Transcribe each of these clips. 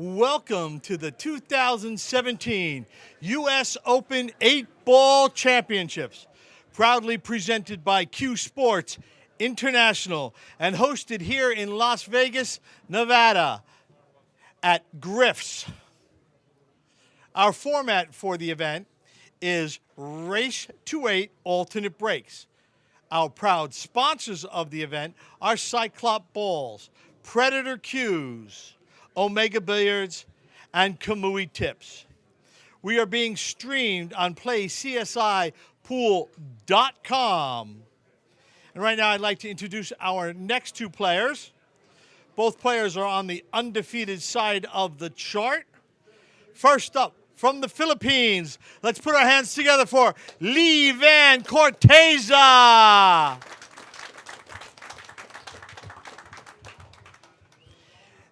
Welcome to the 2017 U.S. Open 8-Ball Championships, proudly presented by CueSports International and hosted here in Las Vegas, Nevada at Griff's. Our format for the event is Race to 8 alternate breaks. Our proud sponsors of the event are Cyclop Balls, Predator Cues, Omega Billiards, and Kamui Tips. We are being streamed on PlayCSIPool.com. And right now I'd like to introduce our next two players. Both players are on the undefeated side of the chart. First up, from the Philippines, let's put our hands together for Iwan Corteza.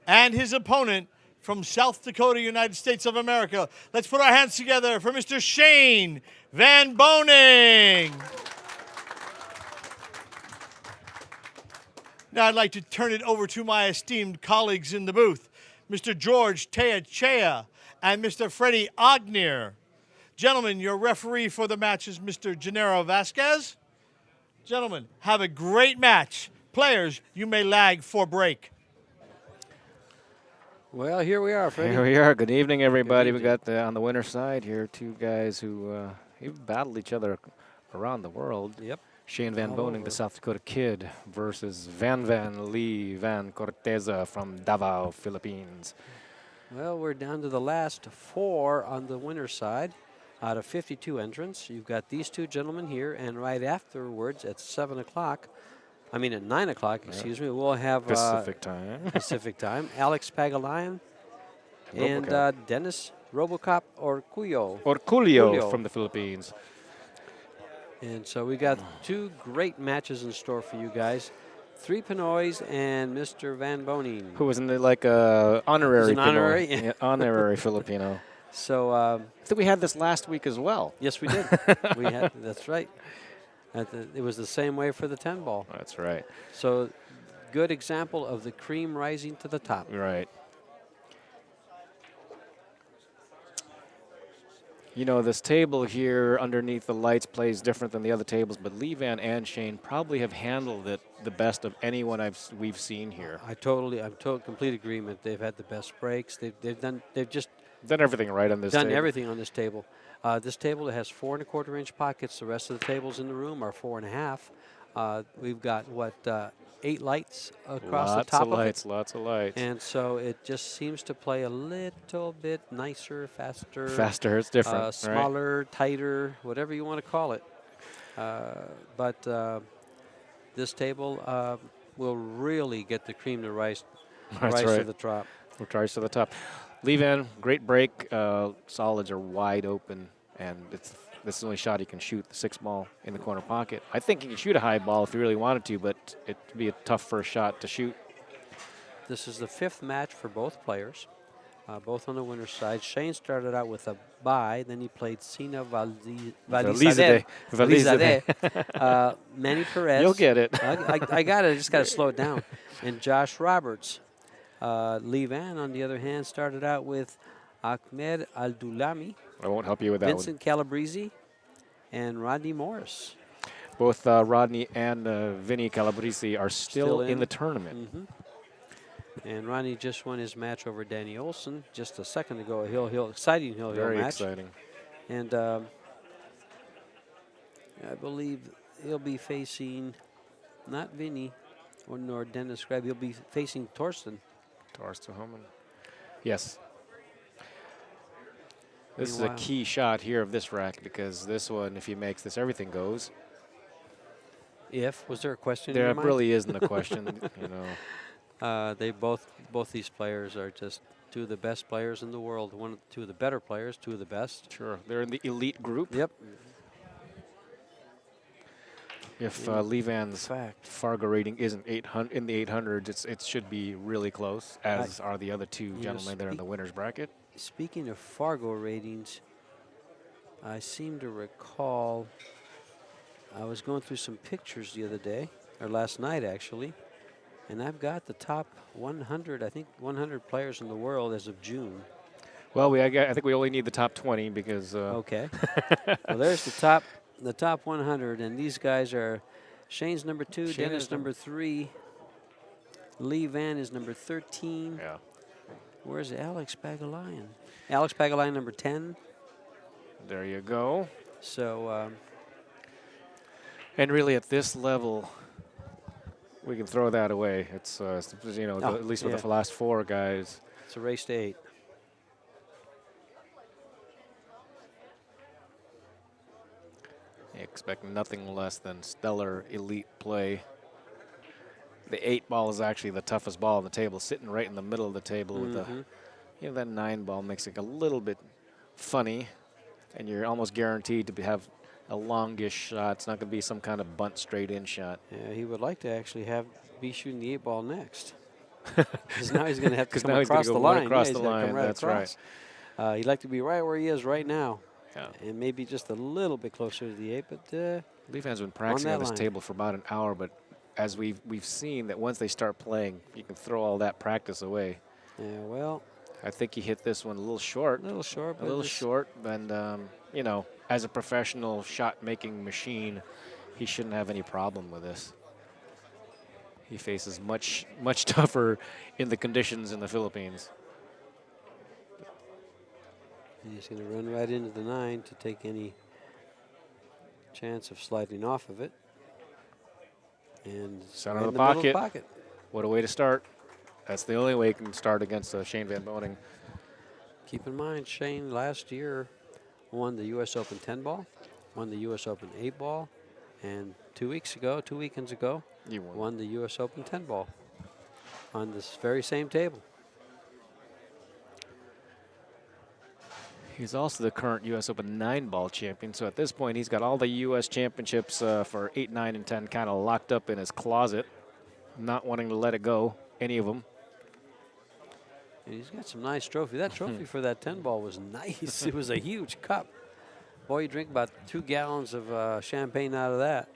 And his opponent from South Dakota, United States of America. Let's put our hands together for Mr. Shane Van Boening. Now I'd like to turn it over to my esteemed colleagues in the booth, Mr. George Teachea and Mr. Freddie Ognier. Gentlemen, your referee for the match is Mr. Gennaro Vasquez. Gentlemen, have a great match. Players, you may lag for break. Well, here we are, Freddie. Here we are. Good evening, everybody. Good We got on the winner's side here two guys who have battled each other around the world. Yep. Shane Van All Boening, over. the South Dakota kid, versus Iwan Corteza from Davao, Philippines. Well, we're down to the last four on the winner's side out of 52 entrants. You've got these two gentlemen here, and right afterwards at 7 o'clock, at 9 o'clock, excuse me, we'll have Pacific time. Pacific time, Alex Pagalayan and Dennis Robocop or Cuyo. Or Julio from the Philippines. And so we got two great matches in store for you guys. Three Pinoys and Mr. Van Boening. Who was in the honorary He's an honorary? Pinoy. Yeah, honorary Filipino. So I think we had this last week as well. yes, we did. That's right. It was the same way for the 10 ball. That's right. So good example of the cream rising to the top. Right. You know, this table here underneath the lights plays different than the other tables, but Iwan and Shane probably have handled it the best of anyone we've seen here. I'm complete agreement. They've had the best breaks. They've just Done everything right on this done table. everything on this table. This table has 4 1/4 inch pockets. The rest of the tables in the room are 4 1/2. We've got 8 lights across the top of it. Lots of lights. And so it just seems to play a little bit nicer, faster. Faster, it's different. Right? Smaller, tighter, whatever you want to call it. But this table will really get the cream to rise to the top. We'll rise to the top. Iwan, great break. Solids are wide open, and this is the only shot he can shoot, the 6 ball in the corner pocket. I think he can shoot a high ball if he really wanted to, but it'd be a tough first shot to shoot. This is the 5th match for both players, both on the winner's side. Shane started out with a bye, then he played Sina Valizade. Manny Perez. You'll get it. I got it. I just got to slow it down. And Josh Roberts. Iwan, on the other hand, started out with Ahmed Al-Dulami, I won't help you with that Vincent Calabrese, and Rodney Morris. Both Rodney and Vinny Calabrese are still in the tournament. Mm-hmm. And Rodney just won his match over Danny Olson just a second ago. Exciting Hill Very match. exciting. And I believe he'll be facing not Vinny nor Dennis Grab. He'll be facing Torsten. Yes. This is a key shot here of this rack because this one, if he makes this, everything goes. Was there a question? There in your mind? really isn't a question, you know. They both these players are just two of the best players in the world. Two of the better players, two of the best. Sure, they're in the elite group. Yep. If Iwan's Fargo rating isn't 800 in the 800s, it should be really close, as are the other two gentlemen there in the winners bracket. Speaking of Fargo ratings, I seem to recall I was going through some pictures the other day, or last night actually, And I've got the top 100, I think 100 players in the world as of June. Well, I think we only need the top 20 because. Okay. Well, there's the top 100, and these guys are Shane's number 2, Shane Dennis is number- number 3, Lee Van is number 13. Yeah. Where's Alex Pagalayan? Alex Pagalayan number 10. There you go. So And really, at this level, we can throw that away. It's at least with the last 4 guys. it's a race to 8. You expect nothing less than stellar elite play. The 8 ball is actually the toughest ball on the table, sitting right in the middle of the table with that 9 ball makes it a little bit funny, and you're almost guaranteed to have a longish shot. It's not going to be some kind of bunt straight in shot. Yeah, he would like to actually be shooting the 8 ball next. Because now he's going to have to come across the line. Across yeah, the he's line. come right That's across. right. He'd like to be right where he is right now. Yeah. And maybe just a little bit closer to the 8, but Lee Van's been practicing on this line. table for about an hour, but as we've seen that once they start playing, you can throw all that practice away. yeah, well, I think he hit this one a little short. a little short. A little short, and as a professional shot-making machine, he shouldn't have any problem with this. He faces much tougher in the conditions in the Philippines. He's going to run right into the 9 to take any chance of sliding off of it. And Center right of in the middle of the pocket. What a way to start. That's the only way you can start against Shane Van Boening. Keep in mind, Shane last year won the U.S. Open 10 ball, won the U.S. Open 8 ball, and 2 weekends ago, You won the U.S. Open 10 ball on this very same table. He's also the current U.S. Open 9-ball champion, so at this point he's got all the U.S. championships for 8, 9, and 10 kind of locked up in his closet, not wanting to let it go, any of them. And he's got some nice trophy. That trophy for that 10 ball was nice. It was a huge cup. Boy, you drink about 2 gallons of champagne out of that.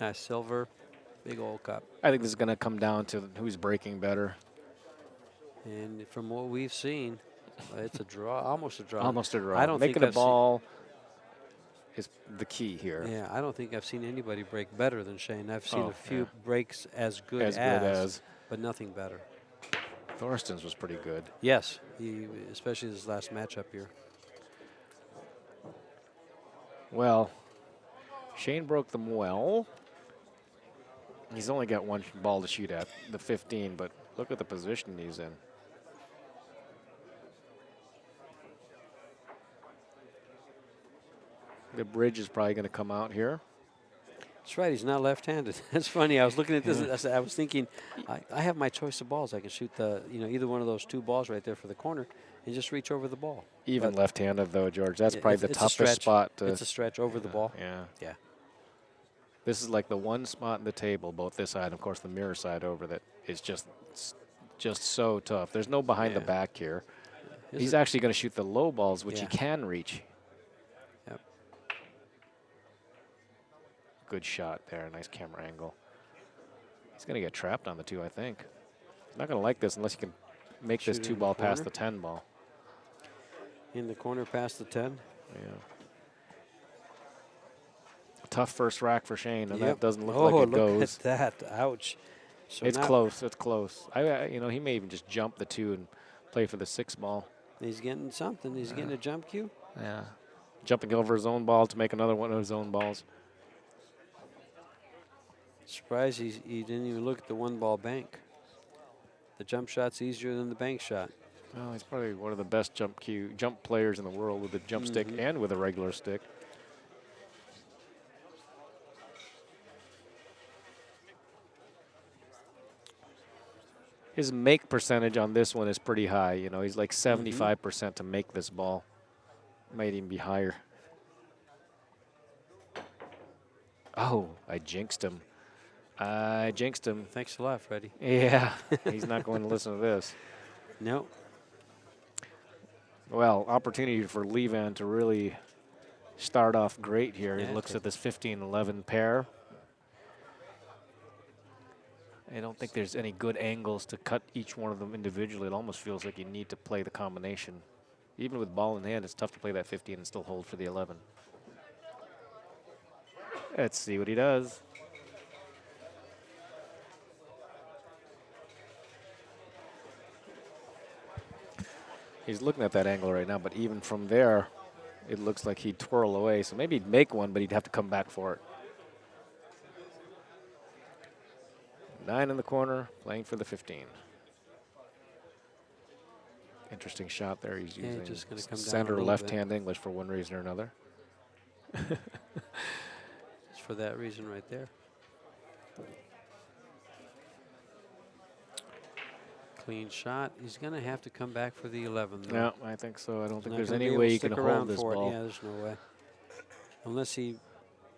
Nice silver, big old cup. I think this is going to come down to who's breaking better. And from what we've seen, it's a draw, almost a draw. Almost a draw. I don't Making think a ball is the key here. Yeah, I don't think I've seen anybody break better than Shane. I've seen a few yeah. breaks as good as, but nothing better. Thorsten's was pretty good. Yes, especially his last matchup here. Well, Shane broke them well. He's only got 1 ball to shoot at, the 15, but look at the position he's in. The bridge is probably going to come out here. That's right, he's not left-handed. That's funny. I was looking at this. I was thinking, I have my choice of balls. I can shoot either one of those 2 balls right there for the corner and just reach over the ball. Even left-handed, though, George. That's probably the it's toughest spot. It's a stretch over the ball. Yeah. Yeah. This is like the one spot in the table, both this side and, of course, the mirror side over, that is just so tough. There's no behind the back here. He's actually going to shoot the low balls, which he can reach. Yep. Good shot there. Nice camera angle. He's going to get trapped on the 2, I think. Not going to like this unless he can make this 2 ball past the 10 ball. In the corner past the 10. Yeah. Tough first rack for Shane, and that doesn't look like it look goes. at that. Ouch. So it's close. It's close. He may even just jump the 2 and play for the 6 ball. He's getting something. He's getting a jump cue. Yeah. Jumping over his own ball to make another one of his own balls. Surprised he didn't even look at the 1 ball bank. The jump shot's easier than the bank shot. Well, he's probably one of the best jump players in the world with a jump stick and with a regular stick. His make percentage on this one is pretty high. He's like 75% to make this ball. Might even be higher. Oh, I jinxed him. Thanks a lot, Freddie. Yeah, he's not going to listen to this. No. Well, opportunity for Lee Van to really start off great here. He looks at this 15-11 pair. I don't think there's any good angles to cut each one of them individually. It almost feels like you need to play the combination. Even with ball in hand, it's tough to play that 15 and still hold for the 11. Let's see what he does. He's looking at that angle right now, but even from there, it looks like he'd twirl away. So maybe he'd make one, but he'd have to come back for it. 9 in the corner, playing for the 15. Interesting shot there. He's using just gonna come down center a little left-hand English for one reason or another. It's for that reason right there. Clean shot. He's going to have to come back for the 11. Yeah, I think so. I don't think Not there's gonna any be way able you to can stick hold around this for it. ball. Yeah, there's no way. Unless he,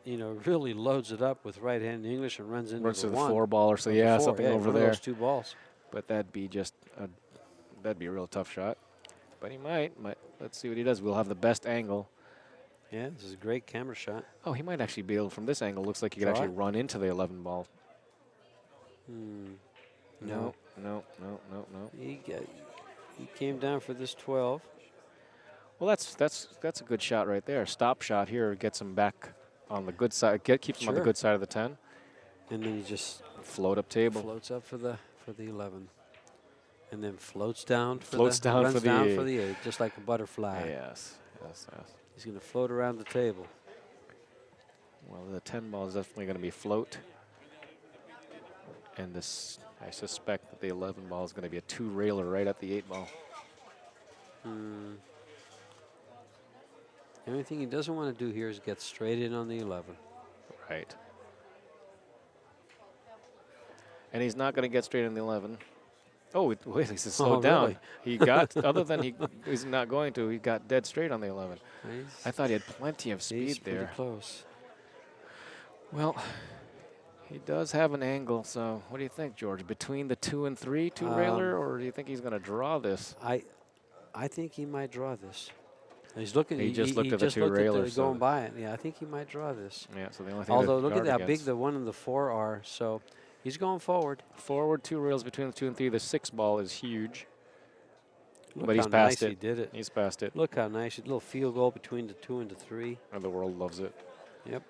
really loads it up with right-hand English and runs into Runs the to the one. 4 ball or so. Or the Yeah, four. something Yeah, over one of there. those 2 balls. But that'd be a real tough shot. But he might. Let's see what he does. We'll have the best angle. Yeah, this is a great camera shot. Oh, he might actually be able, from this angle, looks like he could Draw actually it? run into the 11 ball. No. No. He came down for this 12. Well, that's a good shot right there. Stop shot here gets him back on the good side. Keeps him on the Sure. good side of the 10. And then he just Float up table. floats up for the 11. And then floats down for Floats the down runs for the down 8. for the 8, just like a butterfly. Yes. He's going to float around the table. Well, the 10 ball is definitely going to be float. And this, I suspect that the 11 ball is going to be a 2-railer right at the 8 ball. The only thing he doesn't want to do here is get straight in on the 11. Right. And he's not going to get straight in the 11. Oh, wait, he's slowed down. Really? He got, other than he's not going to, he got dead straight on the 11. He's, I thought he had plenty of speed he's pretty there. close. Well, he does have an angle, so what do you think, George? Between the 2 and 3, 2-railer, or do you think he's going to draw this? I think he might draw this. He's looking. He just looked at the just looked 2-railer, at going by it. Yeah, I think he might draw this. Yeah, so the only thing Although to look at guard how big against. the 1 and the 4 are. So he's going forward. Forward 2 rails between the 2 and 3. The 6 ball is huge. Look But he's how past nice it. he did it. He's past it. Look how nice. A little field goal between the 2 and the 3. And the world loves it. Yep.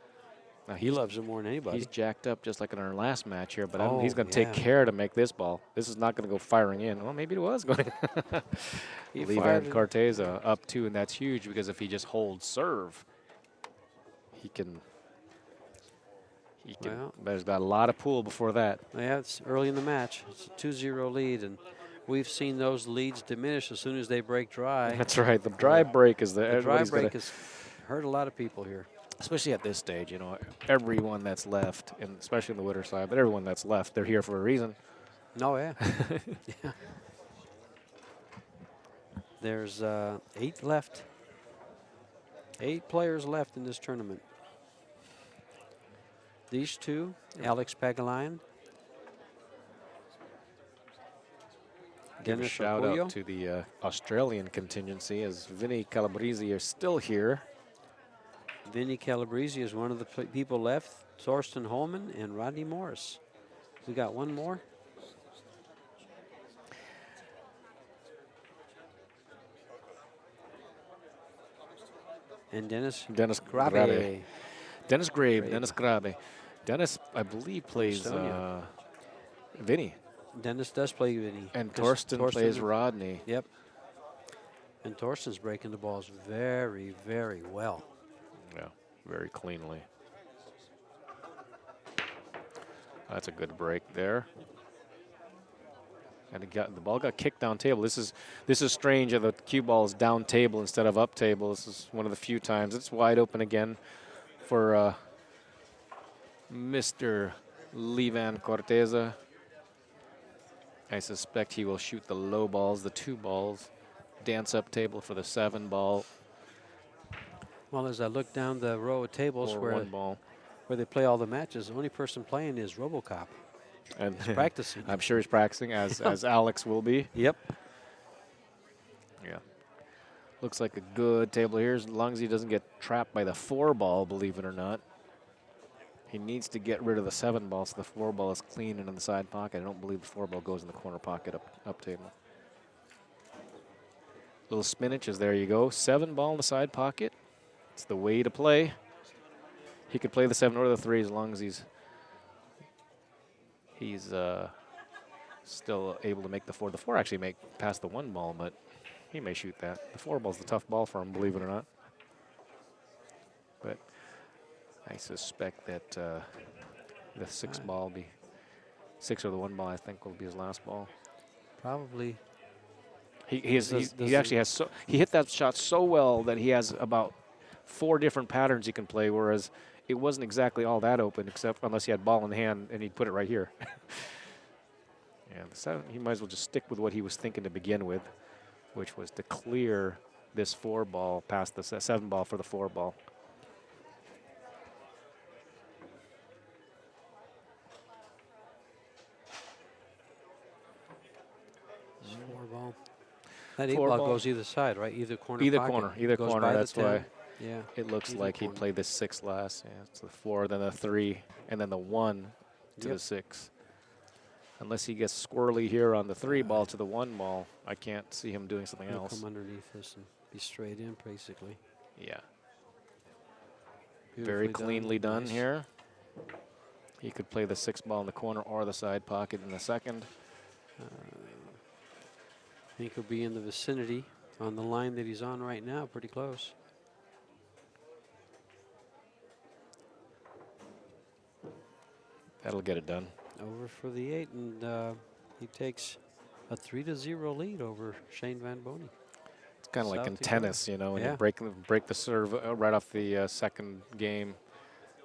Now He loves it more than anybody. He's jacked up just like in our last match here, but Oh, he's going to yeah. take care to make this ball. This is not going to go firing in. Well, maybe it was going to. He Leave fired Aaron it. Corteza up 2, and that's huge because if he just holds serve, he can. Well. There's got a lot of pool before that. Yeah, it's early in the match. It's a 2-0 lead, and we've seen those leads diminish as soon as they break dry. That's right. The dry break is The dry everybody's break gonna, has hurt a lot of people here. especially at this stage. Everyone that's left, and especially on the winter side, but everyone that's left, they're here for a reason. No, yeah. Yeah. There's 8 left. 8 players left in this tournament. These 2, Alex Pagulayan, Give a Dennis shout Apoyo. out to the Australian contingency as Vinny Calabrese are still here. Vinny Calabrese is one of the people left. Thorsten Holman and Rodney Morris. We got one more. And Dennis Grabe. Grabe. Dennis Grabe. Grabe. Dennis Grabe. Dennis, I believe, plays Estonia. Vinny. Dennis does play Vinny. And 'cause Torsten plays Rodney. Yep. And Torsten's breaking the balls very, very well. Yeah, very cleanly. That's a good break there. And the ball got kicked down table. This is strange. The cue ball is down table instead of up table. This is one of the few times. It's wide open again for Mr. Iwan Corteza. I suspect he will shoot the low balls, the 2 balls. Dance up table for the 7 ball. Well, as I look down the row of tables Or where 1 ball. they play all the matches, the only person playing is RoboCop. And He's practicing. I'm sure he's practicing, as Alex will be. Yep. Yeah. Looks like a good table here, as long as he doesn't get trapped by the 4 ball, believe it or not. He needs to get rid of the 7 ball so the 4 ball is clean and in the side pocket. I don't believe the 4 ball goes in the corner pocket up table. Little spinach is there you go. 7 ball in the side pocket. It's the way to play. He could play the 7 or the 3 as long as he's still able to make the 4. The 4 actually may pass the 1 ball, but he may shoot that. The 4 ball's the tough ball for him, believe it or not. But I suspect that the 6 ball will be 6 or the 1 ball. I think will be his last ball. Probably. He actually has he hit that shot so well that he has about 4 different patterns he can play, whereas it wasn't exactly all that open, except unless he had ball in hand and he'd put it right here. Yeah, the 7, he might as well just stick with what he was thinking to begin with, which was to clear this 4 ball past the 7 ball for the 4 ball. That 8 ball goes either side, right? Either corner. Either pocket. corner. Either corner. That's why. Yeah. It looks either like corner. he played the 6 last. Yeah, it's the 4, then the 3, and then the 1 to the 6. Unless he gets squirrely here on the 3 ball to the 1 ball, I can't see him doing something He'll else. come underneath this and be straight in, basically. Yeah. Very cleanly done Nice. here. He could play the 6 ball in the corner or the side pocket in the second. I think he'll be in the vicinity on the line that he's on right now, pretty close. That'll get it done. Over for the 8, and he takes a 3-0 lead over Shane Van Boening. It's kind of like in South tennis, you know, when Yeah. you break the serve right off the second game.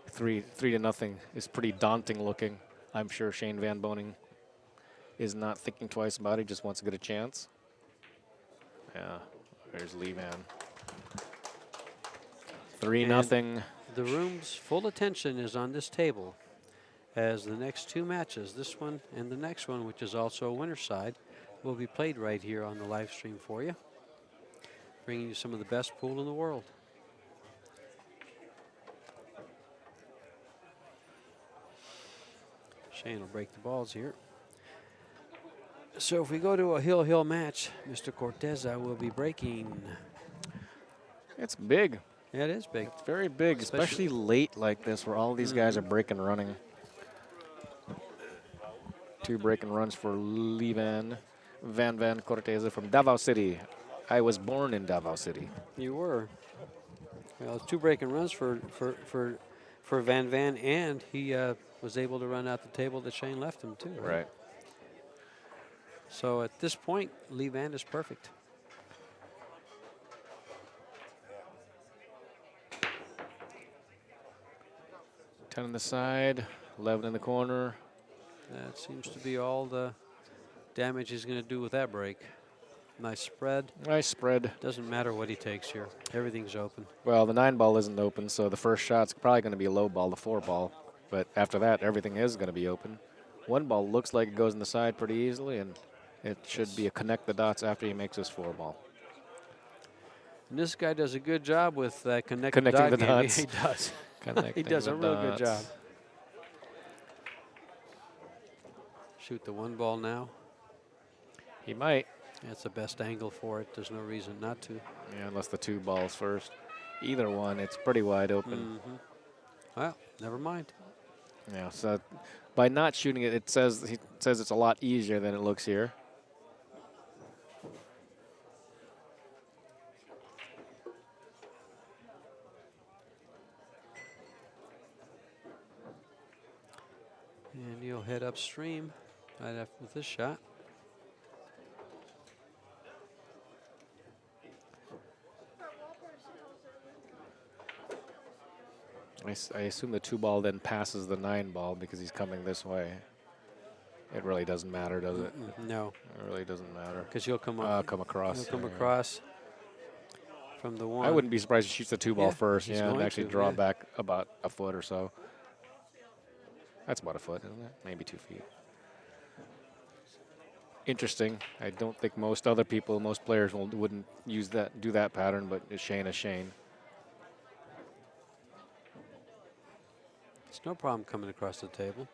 3-0 is pretty daunting looking. I'm sure Shane Van Boening is not thinking twice about it. He just wants to get a chance. Yeah, there's Lee Van. 3-0. The room's full attention is on this table as the next 2 matches, this one and the next one, which is also a winner's side, will be played right here on the live stream for you, bringing you some of the best pool in the world. Shane will break the balls here. So if we go to a hill-hill match, Mr. Corteza will be breaking. It's big. Yeah, it is big. It's very big, especially late like this where all these guys are breaking running. 2 breaking runs for Lee Van Corteza from Davao City. I was born in Davao City. You were. Well, 2 breaking runs for Van, and he was able to run out the table that Shane left him too. Right. So at this point, Lee Van is perfect. Ten on the side, 11 in the corner. That seems to be all the damage he's going to do with that break. Nice spread. Nice spread. Doesn't matter what he takes here. Everything's open. Well, the 9 ball isn't open, so the first shot's probably going to be a low ball, the 4 ball. But after that, everything is going to be open. 1 ball looks like it goes in the side pretty easily, and it should be a connect the dots after he makes his 4 ball. And this guy does a good job with Connecting the game. dots. He does. Connecting He does the a real good job. dots. Shoot the 1 ball now. He might. That's the best angle for it. There's no reason not to. Yeah, unless the 2 balls first. Either one, it's pretty wide open. Well, never mind. Yeah, so by not shooting it, he says it's a lot easier than it looks here. And you'll head upstream right after with this shot. I assume the 2 ball then passes the 9 ball because he's coming this way. It really doesn't matter, does it? No. It really doesn't matter. Because you'll come up. Come across. You'll come yeah. across from the 1. I wouldn't be surprised if he shoots the 2 ball Yeah, first, he's and going actually to, draw yeah. back about a foot or so. That's about a foot, isn't it? Maybe 2 feet. Interesting. I don't think most other people, most players wouldn't do that pattern, but Shane is Shane. It's no problem coming across the table.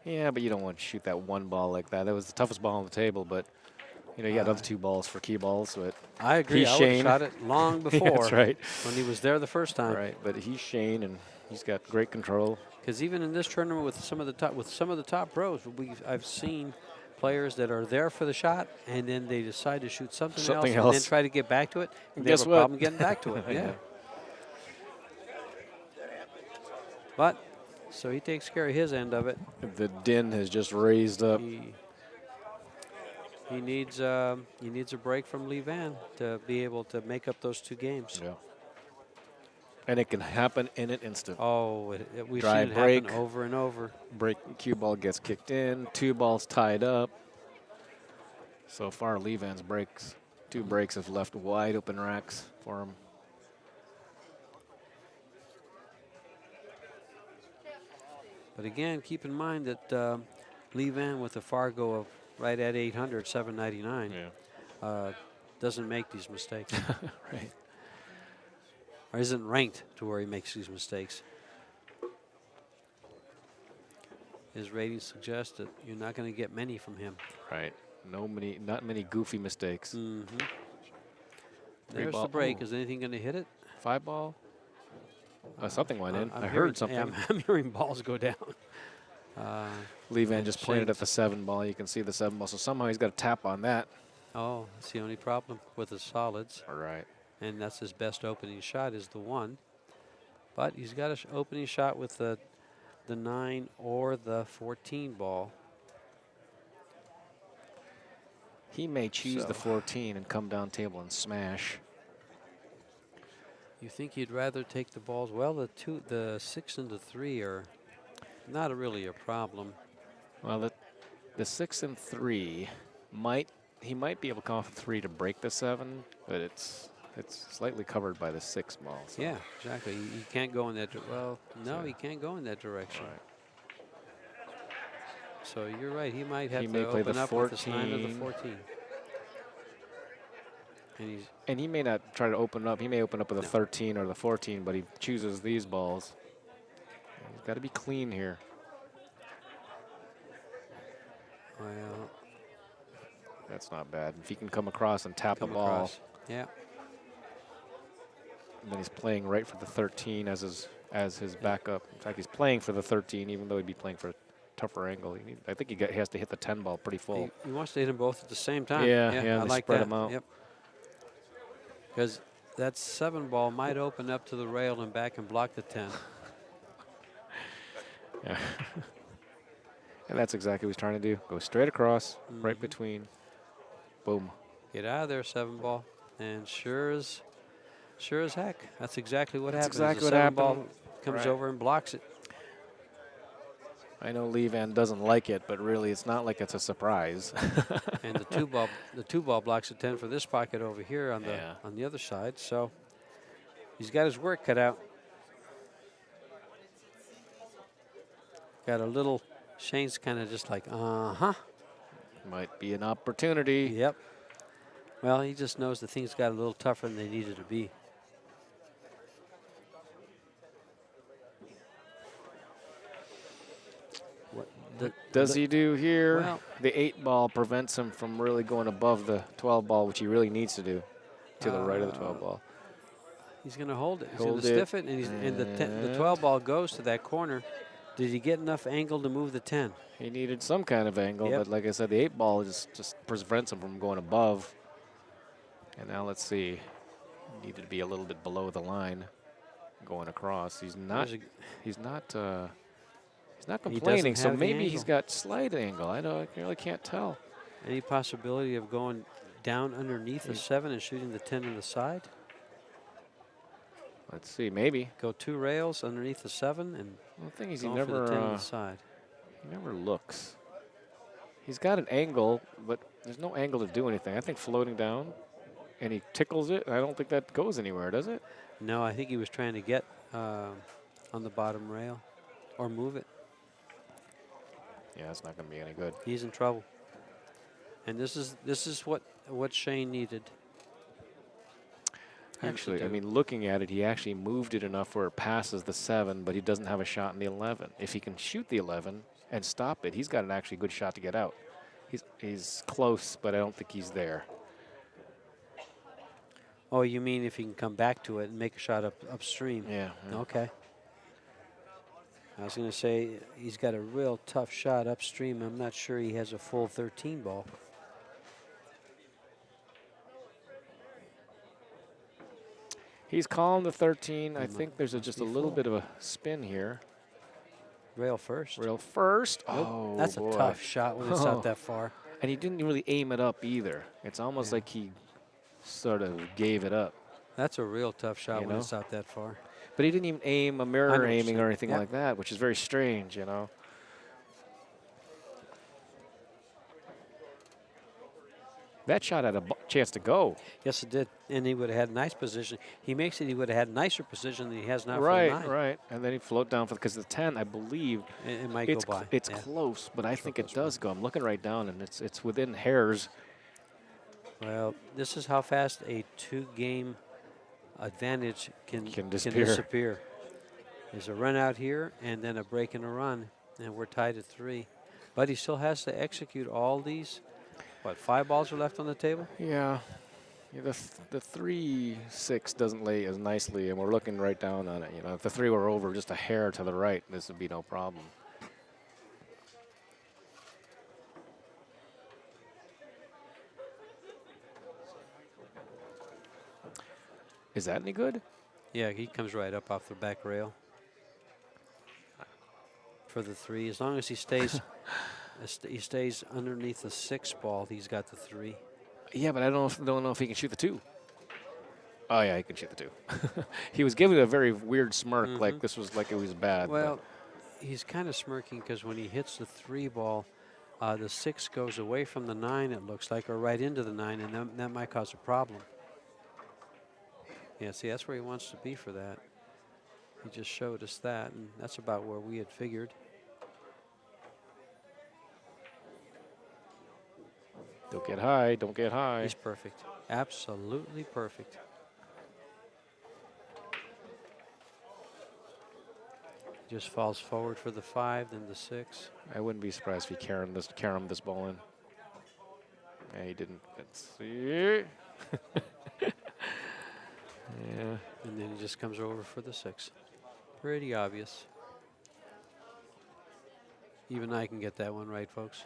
Yeah, but you don't want to shoot that one ball like that. That was the toughest ball on the table, but you know, you got other 2 balls for key balls. But I agree. he's I would have Shane. shot it long before. That's right. When he was there the first time. Right, but he's Shane, and he's got great control. Because even in this tournament with some of the top pros, I've seen players that are there for the shot, and then they decide to shoot something else, and then try to get back to it, and they have a problem getting back to it. Yeah. But so he takes care of his end of it. The din has just raised up. He needs a break from Lee Van to be able to make up those 2 games. Yeah. And it can happen in an instant. Oh, we've Drive seen it break, happen over and over. Break, cue ball gets kicked in. 2 balls tied up. So far, Lee Van's 2 breaks have left wide open racks for him. But again, keep in mind that Lee Van with a Fargo of right at 800, 799, doesn't make these mistakes. Right. Or isn't ranked to where he makes these mistakes. His ratings suggest that you're not going to get many from him. Right. Not many goofy mistakes. Mm-hmm. There's the break. Is anything going to hit it? 5 ball. Something went in. I hearing, heard something. I'm hearing balls go down. Lee Van just pointed at the 7 ball. You can see the 7 ball. So somehow he's got a tap on that. Oh, that's the only problem with the solids. All right. And that's his best opening shot is the 1. But he's got an opening shot with the 9 or the 14 ball. He may choose the 14 and come down table and smash. You think you'd rather take the balls? Well, the 6 and the 3 are not really a problem. Well, the 6 and 3 he might be able to come off the 3 to break the 7, but it's slightly covered by the 6 ball. So. Yeah, exactly. He can't go in that. Well, no, he can't go in that direction. Right. So you're right. He might have he to may play open the up 14. with the 9 or the 14. And he may not try to open up. He may open up with a 13 or the 14, but he chooses these balls. He's got to be clean here. Well, that's not bad. If he can come across and tap the ball. Yeah. And then he's playing right for the 13 as his backup. In fact, he's playing for the 13, even though he'd be playing for a tougher angle. I think he has to hit the 10 ball pretty full. He wants to hit them both at the same time. Yeah, I like spread that. them out. Yep. Because that 7 ball might open up to the rail and back and block the 10. Yeah. And that's exactly what he's trying to do. Go straight across, right between. Boom. Get out of there, 7 ball. And sure as heck, that's exactly what happens. Exactly the what 7 happened. ball comes over and blocks it. I know Lee Van doesn't like it, but really it's not like it's a surprise. And the 2 ball blocks the 10 for this pocket over here on the other side. So he's got his work cut out. Got a little. Shane's kind of just like, Might be an opportunity. Yep. Well, he just knows that things got a little tougher than they needed to be. What does he do here? Well, the 8 ball prevents him from really going above the 12 ball, which he really needs to do, to the right of the 12 ball. He's going to hold it. He's Hold going to stiff it, and the 12 ball goes to that corner. Did he get enough angle to move the 10? He needed some kind of angle, but like I said, the 8 ball just prevents him from going above. And now let's see. He needed to be a little bit below the line going across. He's not complaining, so maybe he's got slight angle. I really can't tell. Any possibility of going down underneath the 7 and shooting the 10 on the side? Let's see, maybe. Go 2 rails underneath the 7 and the thing is, he never, 10 on the side. He never looks. He's got an angle, but there's no angle to do anything. I think floating down, and he tickles it. I don't think that goes anywhere, does it? No, I think he was trying to get on the bottom rail or move it. Yeah, it's not going to be any good. He's in trouble. And this is what Shane needed. Actually, I mean, looking at it, he actually moved it enough where it passes the 7, but he doesn't have a shot in the 11. If he can shoot the 11 and stop it, he's got an actually good shot to get out. He's close, but I don't think he's there. Oh, you mean if he can come back to it and make a shot upstream? Yeah. Okay. I was going to say he's got a real tough shot upstream. I'm not sure he has a full 13 ball. He's calling the 13. I think there's just a little bit of a spin here. Rail first. Rail first. Nope. Oh, that's boy. a tough shot when it's out that far. And he didn't really aim it up either. It's almost like he sort of gave it up. That's a real tough shot when it's out that far. But he didn't even aim a mirror 100%. aiming or anything like that, which is very strange, you know. That shot had a chance to go. Yes, it did. And he would have had a nice position. He makes it, he would have had nicer position than he has now Right, for the 9. right. And then he float down for, because the 10, I believe, it might go by. It's close, but I think it does go. I'm looking right down, and it's within hairs. Well, this is how fast a 2-game advantage can disappear. There's a run out here and then a break and a run, and we're tied at 3. But he still has to execute all these. What, 5 balls are left on the table? Yeah. The 3-6 doesn't lay as nicely, and we're looking right down on it. You know, if the 3 were over just a hair to the right, this would be no problem. Is that any good? Yeah, he comes right up off the back rail for the 3. As long as he stays, he stays underneath the 6 ball. He's got the 3. Yeah, but I don't know if he can shoot the 2. Oh yeah, he can shoot the 2. He was giving a very weird smirk, like this was like it was bad. Well, he's kind of smirking because when he hits the 3 ball, the 6 goes away from the 9. It looks like, or right into the 9, and that might cause a problem. Yeah, see, that's where he wants to be for that. He just showed us that, and that's about where we had figured. Don't get high, don't get high. He's perfect. Absolutely perfect. Just falls forward for the 5, then the 6. I wouldn't be surprised if he caromed this ball in. Yeah, he didn't. Let's see. Yeah. And then he just comes over for the 6. Pretty obvious. Even I can get that one right, folks.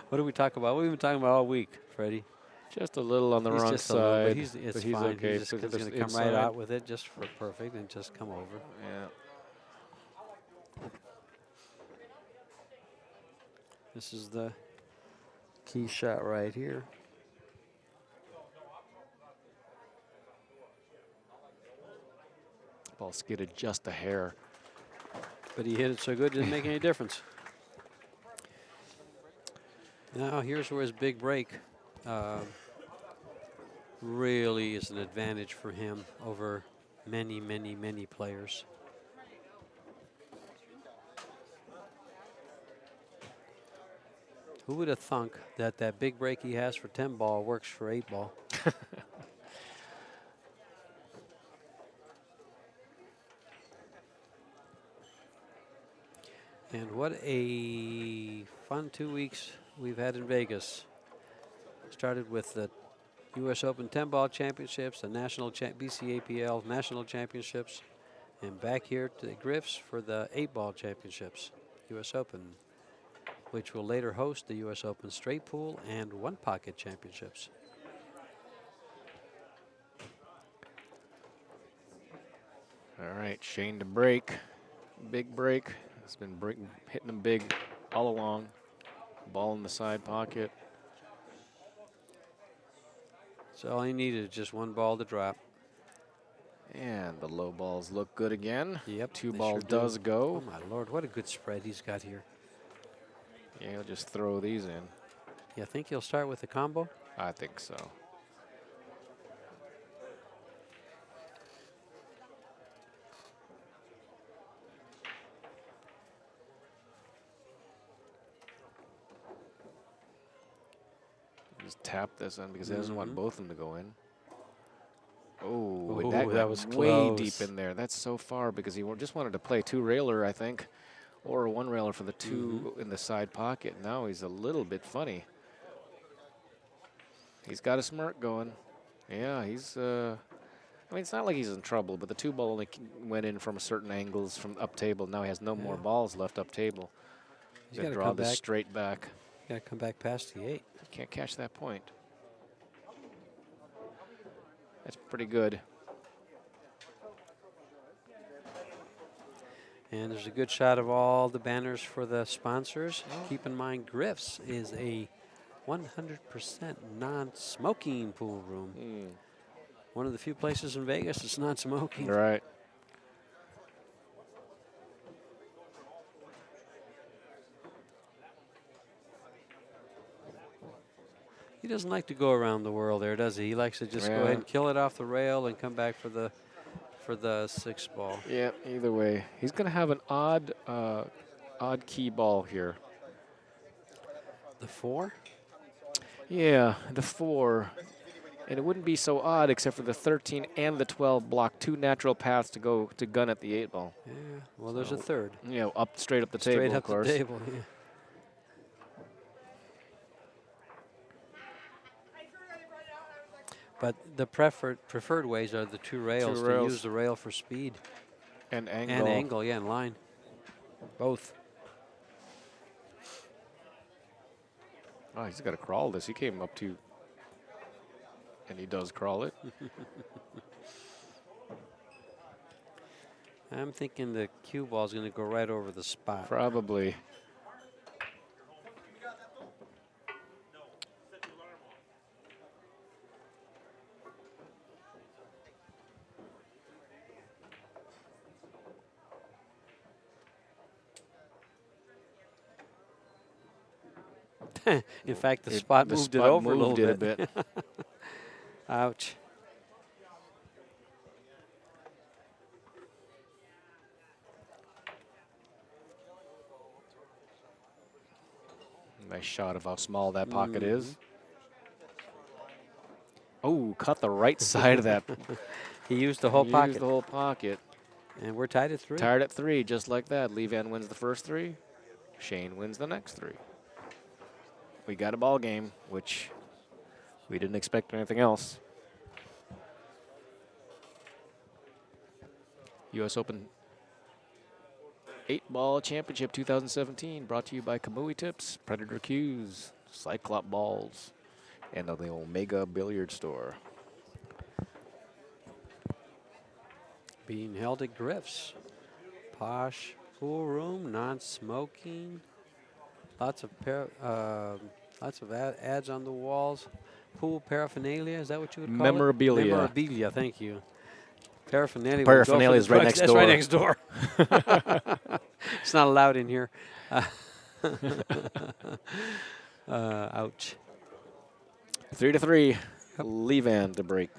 What do we talk about? What have we been talking about all week, Freddie? Just a little on the wrong just side. But it's he's fine. okay. He's just going to come right out with it just for perfect and just come over. Yeah. This is the key shot right here. Ball skidded just a hair. But he hit it so good, it didn't make any difference. Now here's where his big break really is an advantage for him over many, many, many players. Who would have thunk that that big break he has for 10 ball works for 8 ball? And what a fun 2 weeks we've had in Vegas. Started with the U.S. Open 10 ball championships, the national BCAPL national championships, and back here to the Griffs for the 8 ball championships, U.S. Open, which will later host the U.S. Open straight pool and one pocket championships. All right, Shane to break. Big break. It's been hitting him big all along. Ball in the side pocket. So all he needed is just 1 ball to drop. And the low balls look good again. Yep. 2 they ball sure does do. go. Oh my Lord, what a good spread he's got here. Yeah, he'll just throw these in. You think he'll start with the combo? I think so. Just tap this in because he doesn't want both of them to go in. Oh, Ooh, that that was way deep close. in there. That's so far because he just wanted to play 2-railer, I think, or a 1-railer for the 2 in the side pocket. Now he's a little bit funny. He's got a smirk going. Yeah, he's. I mean, it's not like he's in trouble, but the 2 ball only went in from certain angles from up table. Now he has no more balls left up table. He's got to draw come this back. straight back. Got to come back past the 8. You can't catch that point. That's pretty good. And there's a good shot of all the banners for the sponsors. Keep in mind, Griff's is a 100% non-smoking pool room. One of the few places in Vegas that's not smoking. Right. He doesn't like to go around the world there, does he? He likes to just go ahead and kill it off the rail and come back for the 6th ball. Yeah, either way. He's going to have an odd key ball here. The 4? Yeah, the 4. And it wouldn't be so odd except for the 13 and the 12 block 2 natural paths to go to gun at the 8 ball. Yeah, well, there's a 3rd. Yeah, straight up the table, Straight up of course. the table, yeah. But the preferred ways are the 2 rails. To use the rail for speed. And angle. And angle, yeah, and line. Both. Oh, he's got to crawl this. He came up to, and he does crawl it. I'm thinking the cue ball is going to go right over the spot. Probably. In fact, the spot moved it over a little bit. A bit. Ouch. Nice shot of how small that pocket is. Oh, cut the right side of that. He used the whole pocket. Used the whole pocket. And we're tied at 3. Tied at 3, just like that. Levan wins the first 3. Shane wins the next 3. We got a ball game, which we didn't expect anything else. U.S. Open 8-Ball Championship 2017, brought to you by Kamui Tips, Predator Cues, Cyclop Balls, and the Omega Billiard Store. Being held at Griff's. Posh pool room, non-smoking. Lots of ads on the walls. Pool paraphernalia, is that what you would call Memorabilia. it? Memorabilia, thank you. Paraphernalia. Paraphernalia is right next door. That's right next door. It's not allowed in here. Ouch. 3-3. Levan to break.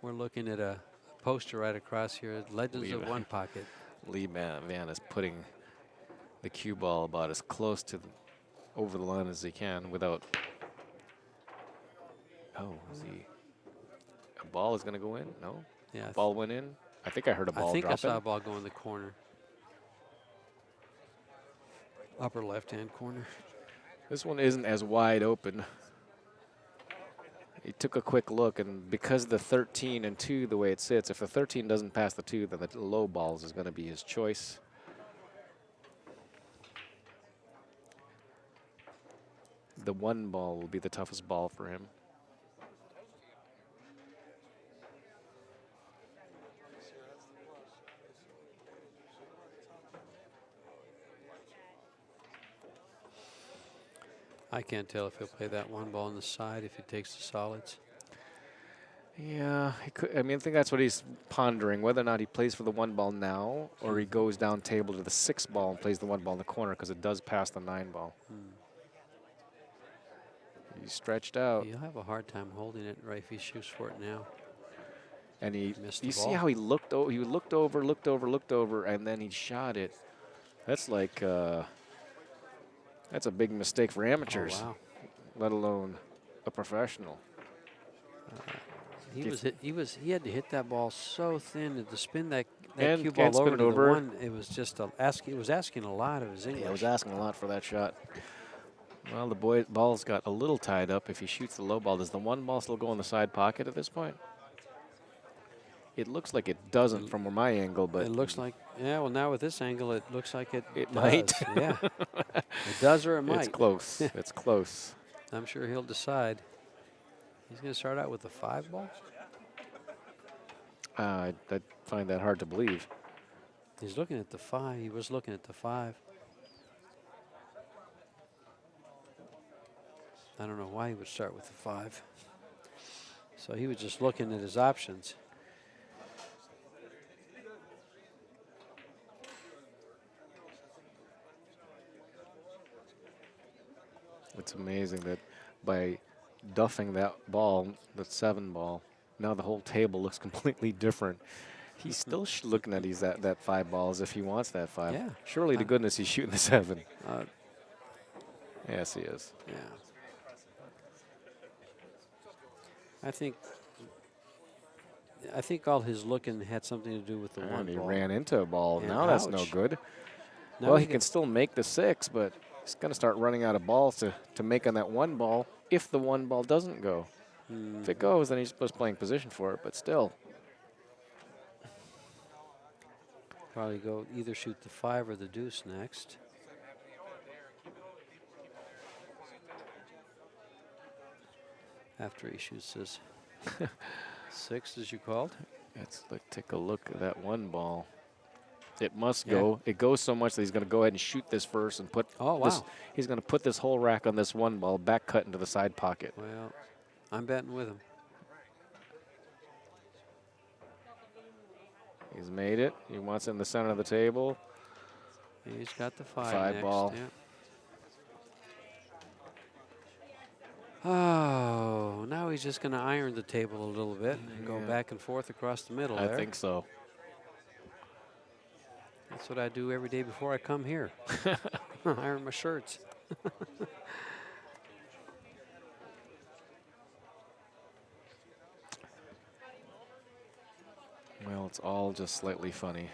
We're looking at a poster right across here. Legends of One Pocket. Levan is putting the cue ball about as close to over the line as he can without. Oh, is he? A ball is going to go in? No. Yeah. Ball went in. I think I heard a ball drop. I think I saw a ball go in the corner. Upper left-hand corner. This one isn't as wide open. He took a quick look, and because the 13 and 2, the way it sits, if the 13 doesn't pass the 2, then the low balls is going to be his choice. The 1 ball will be the toughest ball for him. I can't tell if he'll play that 1 ball on the side if he takes the solids. Yeah, he could, I mean, I think that's what he's pondering, whether or not he plays for the 1 ball now or he goes down table to the 6 ball and plays the 1 ball in the corner because it does pass the 9 ball. He's stretched out. He'll have a hard time holding it right if he shoots for it now. And you the see ball. how he looked over, and then he shot it. That's like, that's a big mistake for amateurs, Oh, wow. let alone a professional. He had to hit that ball so thin and to spin that And cue can't ball spin over it to the over. one. It was just it was asking a lot of his English. Yeah, I was asking a lot for that shot. Well, the ball's got a little tied up. If he shoots the low ball, does the one ball still go in the side pocket at this point? It looks like it doesn't from my angle, but It looks like, yeah, well, now with this angle, it looks like it does. might. Yeah. It does or it might. It's close. It's close. I'm sure he'll decide. He's going to start out with the 5 ball. I find that hard to believe. He's looking at the 5. He was looking at the 5. I don't know why he would start with the 5. So he was just looking at his options. It's amazing that by duffing that ball, the 7 ball, now the whole table looks completely different. He's still looking at that 5 ball as if he wants that 5. Yeah. Surely to goodness he's shooting the 7. Uh, Yes, he is. yeah. I think all his looking had something to do with the 1 And he ball. ran into a ball. And now that's no ouch. good. Now Well, he he can still make the 6, but he's going to start running out of balls to make on that 1 ball if the 1 ball doesn't go. If it goes, then he's just playing position for it, but still. Probably go either shoot the 5 or the deuce next. After he shoots his 6, as you called. Let's take a look at that 1 ball. It must go. It goes so much that he's going to go ahead and shoot this first and put this. He's going to put this whole rack on this 1 ball, back cut into the side pocket. Well, I'm betting with him. He's made it. He wants it in the center of the table. He's got the 5 5 next. ball. Yeah. Oh, now he's just going to iron the table a little bit and go back and forth across the middle I there. think so. That's what I do every day before I come here. Iron my shirts. Well, it's all just slightly funny.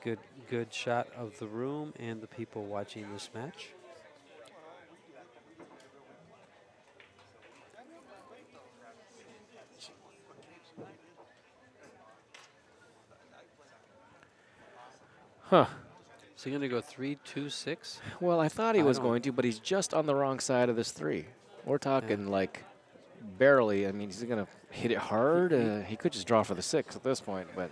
Good shot of the room and the people watching this match. Huh. Is he going to go 3-2-6? Well, I thought he was going to, but he's just on the wrong side of this 3. We're talking like barely. I mean, is he going to hit it hard? He could just draw for the 6 at this point, but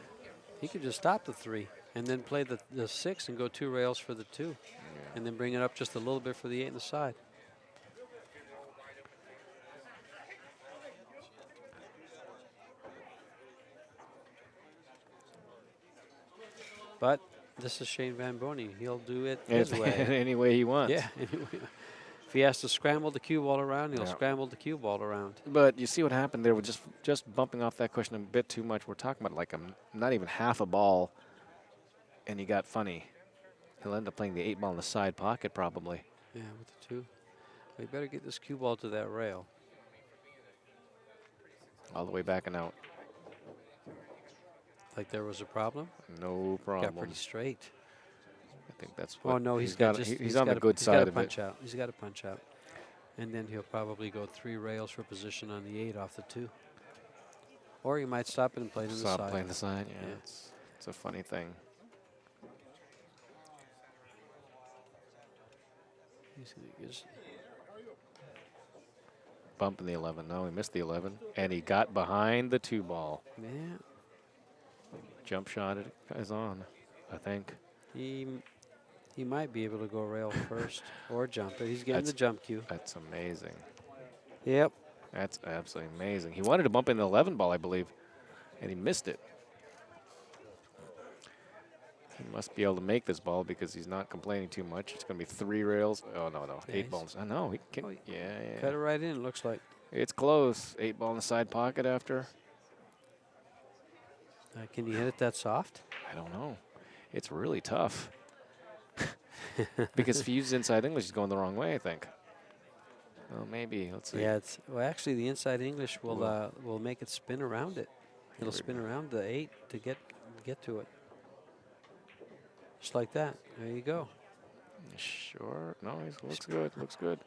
He could just stop the 3 and then play the 6 and go 2 rails for the 2. And then bring it up just a little bit for the 8 in the side. But this is Shane Van Boening. He'll do it his way. any way he wants. Yeah. If he has to scramble the cue ball around, he'll scramble the cue ball around. But you see what happened there with just bumping off that cushion a bit too much. We're talking about like not even half a ball, and he got funny. He'll end up playing the 8 ball in the side pocket probably. Yeah, with the 2. We better get this cue ball to that rail. All the way back and out. Like there was a problem? No problem. Got pretty straight. I think that's what. Oh, no, he's on the good he's side got of punch it. out. He's got to punch out. And then he'll probably go 3 rails for position on the 8 off the 2. Or he might stop it and play to the side. Stop playing the side, yeah. It's a funny thing. He's gonna just Bumping the 11. No, he missed the 11. And he got behind the 2 ball. yeah. Jump shot is on, I think. He might be able to go rail first or jump it. He's getting the jump cue. That's amazing. Yep. That's absolutely amazing. He wanted to bump in the 11 ball, I believe, and he missed it. He must be able to make this ball because he's not complaining too much. It's going to be 3 rails. Oh, no. Yeah, 8 balls. Oh, no. He can. Cut it right in, it looks like. It's close. 8 ball in the side pocket after. Can you hit it that soft? I don't know. It's really tough. Because if he uses inside English, he's going the wrong way, I think. Oh, maybe. Let's see. Yeah, it's well. Actually, the inside English will make it spin around it. It'll spin around the 8 to get to it. Just like that. There you go. Sure. No, he looks good. Looks good.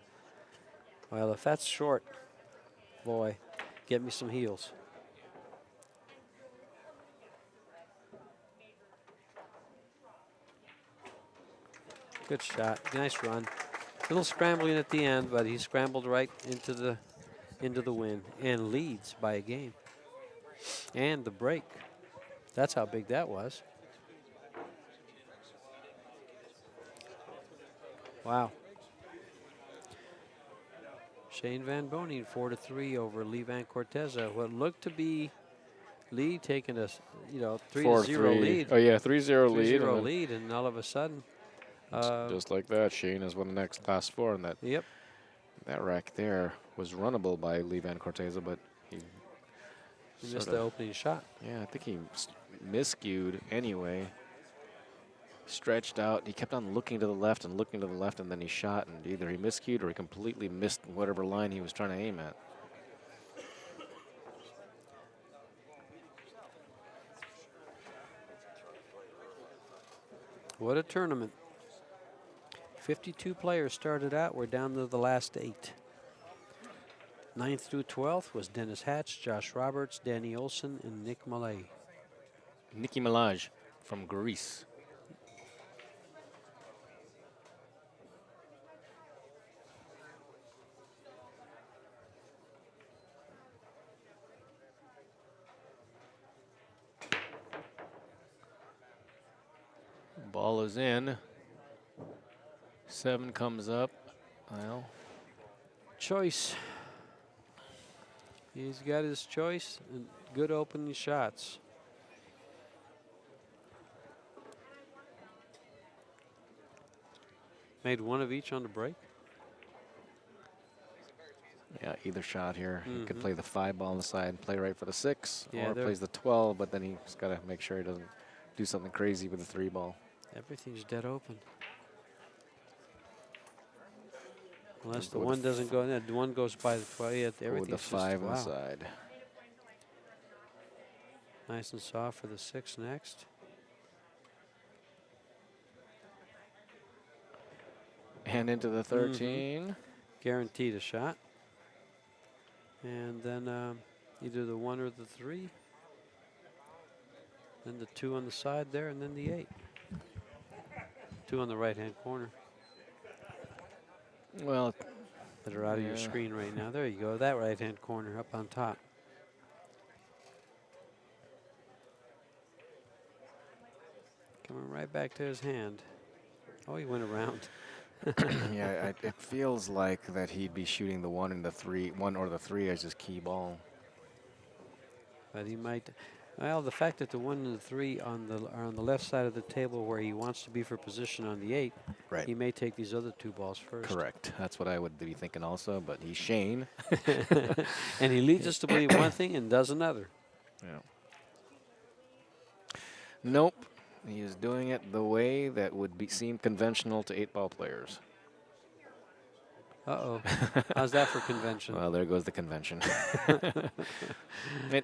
Well, if that's short, boy, get me some heels. Good shot. Nice run. A little scrambling at the end, but he scrambled right into the win and leads by a game. And the break. That's how big that was. Wow. Shane Van Boening 4-3 over Lee Van Corteza. What looked to be Lee taking a 3-0 lead. Oh yeah, 3-0 lead. 3-0 lead, and all of a sudden, just like that, Shane has won the next last 4, and yep. that rack there was runnable by Lee Van Corteza, but he Missed the opening shot. Yeah, I think he miscued anyway. Stretched out. He kept on looking to the left and looking to the left, and then he shot, and either he miscued or he completely missed whatever line he was trying to aim at. What a tournament. 52 players started out. We're down to the last 8. 9th through 12th was Dennis Hatch, Josh Roberts, Danny Olson, and Nick Malay. Nicky Malaj from Greece. Ball is in. 7 comes up. Well, Choice. He's got his choice and good opening shots. Made one of each on the break. yeah, either shot here. He could play the 5 ball on the side and play right for the 6, Yeah, or plays the 12, but then he's got to make sure he doesn't do something crazy with the 3 ball. Everything's dead open. Unless the one doesn't go in, the one goes by the 12. Yeah, everything's With the 5 on the just, wow. side. Nice and soft for the 6 next. And into the 13. Guaranteed a shot. And then either the 1 or the 3. Then the 2 on the side there, and then the 8. 2 on the right-hand corner Well, that are out of your screen right now. There you go, that right-hand corner up on top. Coming right back to his hand. Oh, he went around. yeah, it feels like that he'd be shooting the 1 and the 3, 1 or the 3 as his key ball. But he might. Well, the fact that the 1 and the 3 are on the left side of the table where he wants to be for position on the 8, Right. he may take these other 2 balls first. Correct. That's what I would be thinking also, but he's Shane. And he leads us to believe one thing and does another. Yeah. Nope. He is doing it the way that would seem conventional to 8-ball players. Uh-oh. How's that for convention? Well, there goes the convention.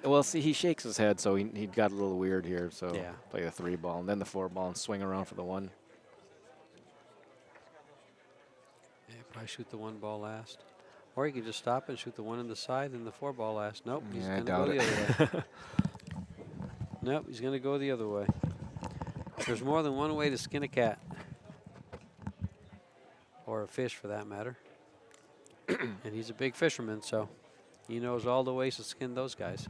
Well, see, he shakes his head, so he got a little weird here. So Yeah. play the 3 ball and then the 4 ball and swing around for the 1. Yeah, probably shoot the 1 ball last. Or he could just stop and shoot the 1 on the side and the 4 ball last. Nope, he's Yeah, I going to doubt go the it. other way. Nope, he's going to go the other way. There's more than one way to skin a cat. Or a fish, for that matter. And he's a big fisherman, so he knows all the ways to skin those guys.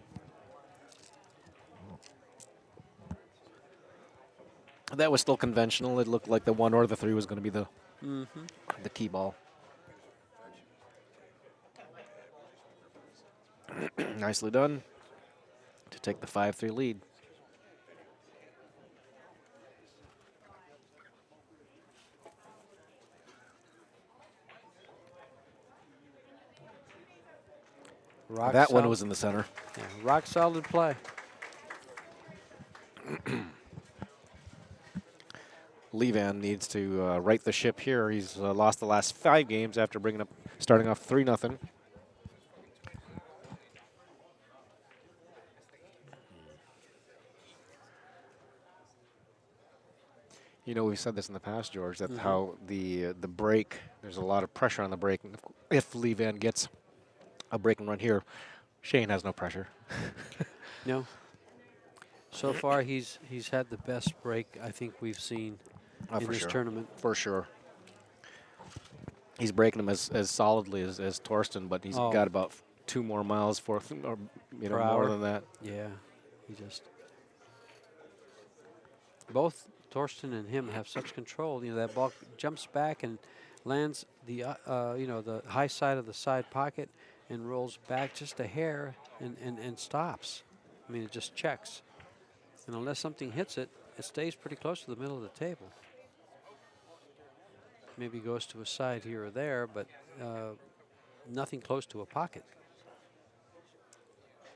That was still conventional. It looked like the 1 or the 3 was going to be the key ball. Nicely done to take the 5-3 lead. That one was in the center. Yeah, rock solid play. Levan needs to right the ship here. He's lost the last 5 games after starting starting off 3-0. You know, we've said this in the past, George, that how the break, there's a lot of pressure on the break. And if Lee Van gets a break and run here, Shane has no pressure. No. So far, he's had the best break I think we've seen in For this sure. tournament. For sure. He's breaking them as solidly as Torsten, but he's got about 2 more miles or Per more hour. than that. Yeah, he just. Both Torsten and him have such control. You know, that ball jumps back and lands the the high side of the side pocket and rolls back just a hair and stops. I mean, it just checks. And unless something hits it, it stays pretty close to the middle of the table. Maybe goes to a side here or there, but nothing close to a pocket.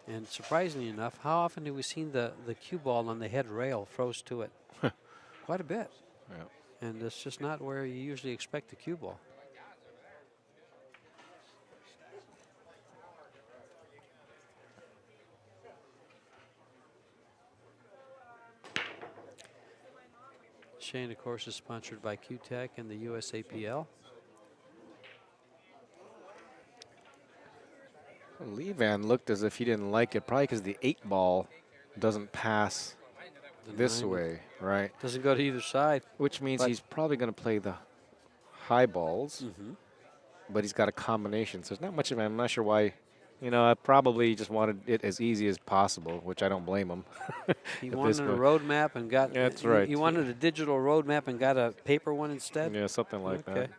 And surprisingly enough, how often have we seen the cue ball on the head rail froze to it? Quite a bit. Yeah. And it's just not where you usually expect the cue ball. Shane, of course, is sponsored by Q-Tech and the USAPL. Lee Van looked as if he didn't like it, probably because the 8 ball doesn't pass this way, right? Doesn't go to either side. Which means he's probably going to play the high balls, but he's got a combination. So it's not much of I'm not sure why. You know, I probably just wanted it as easy as possible, which I don't blame him. He wanted a roadmap and got. That's right. He wanted a digital roadmap and got a paper one instead. Yeah, something like that.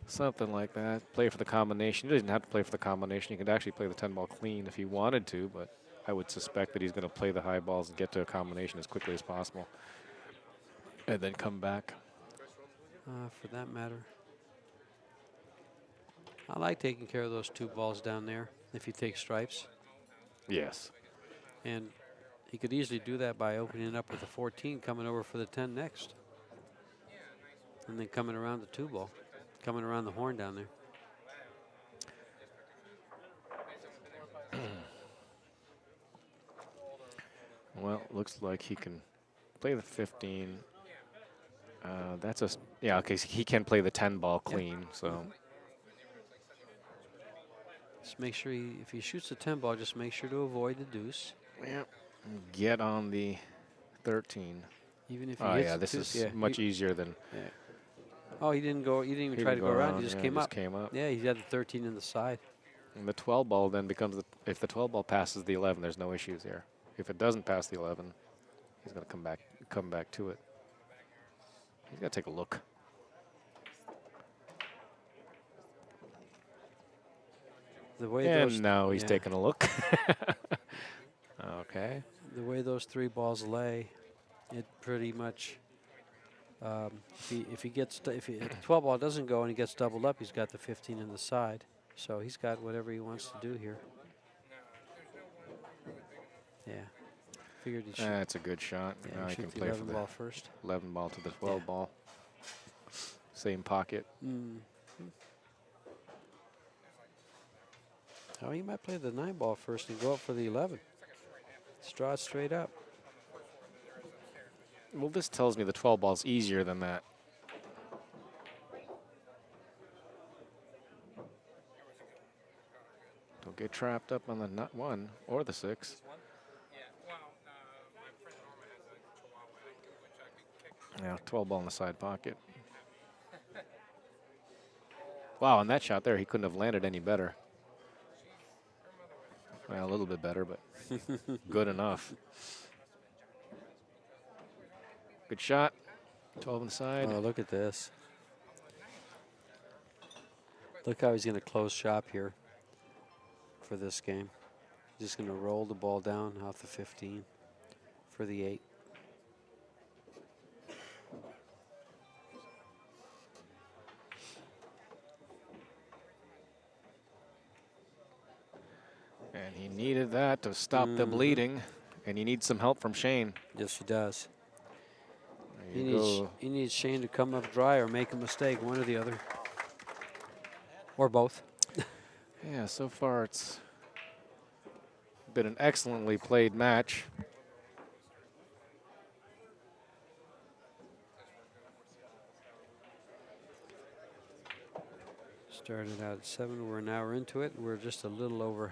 Something like that. Play for the combination. He doesn't have to play for the combination. He could actually play the 10 ball clean if he wanted to, but I would suspect that he's going to play the high balls and get to a combination as quickly as possible, and then come back. For that matter. I like taking care of those 2 balls down there if you take stripes. Yes. And he could easily do that by opening up with the 14, coming over for the 10 next. And then coming around the 2 ball, coming around the horn down there. Well, looks like he can play the 15. That's a, yeah, okay, so he can play the 10 ball clean, so. Just make sure if he shoots the 10 ball, just make sure to avoid the deuce. Yeah. Get on the 13. Even if he Oh, hits yeah, this the is much easier than. Yeah. Oh, he didn't go. He didn't even try to go around. He just came up. Yeah, he had the 13 in the side. And the 12 ball then becomes, if the 12 ball passes the 11, there's no issues here. If it doesn't pass the 11, he's going to come back to it. He's got to take a look. The way and now he's taking a look. Okay. The way those 3 balls lay, it pretty much. If the 12 ball doesn't go and he gets doubled up, he's got the 15 in the side. So he's got whatever he wants to do here. Yeah. Figured he'd shoot. That's a good shot. Yeah, now he can play 11 for ball the first. 11 ball to the 12 ball. Same pocket. Oh, he might play the 9 ball first and go up for the 11. Draw it straight up. Well, this tells me the 12 ball's easier than that. Don't get trapped up on the nut 1 or the 6. Yeah, 12 ball in the side pocket. Wow, on that shot there, he couldn't have landed any better. Well, a little bit better, but good enough. Good shot. 12 on the side. Oh, look at this. Look how he's going to close shop here for this game. Just going to roll the ball down off the 15 for the 8. And he needed that to stop the bleeding, and he needs some help from Shane. Yes, he does. There you go. He needs Shane to come up dry or make a mistake, one or the other. Or both. Yeah, so far it's been an excellently played match. Started out at 7. We're an hour into it. We're just a little over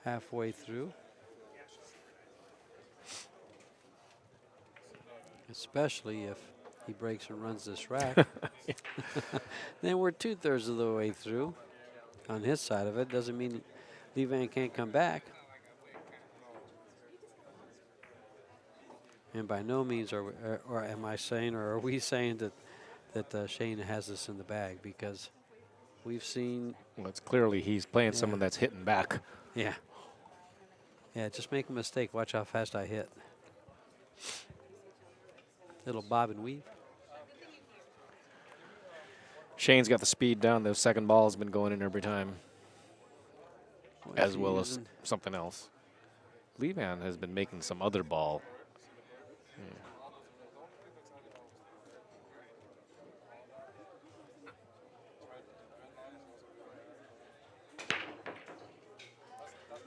halfway through. Especially if he breaks and runs this rack. Then we're 2/3 of the way through on his side of it. Doesn't mean Levan can't come back. And by no means are we, or am I saying, or are we saying that Shane has this in the bag, because we've seen. Well, it's clearly he's playing someone that's hitting back. Yeah. Yeah, just make a mistake. Watch how fast I hit. Little bob and weave. Shane's got the speed down. The second ball has been going in every time, as well as something else. Levan has been making some other ball.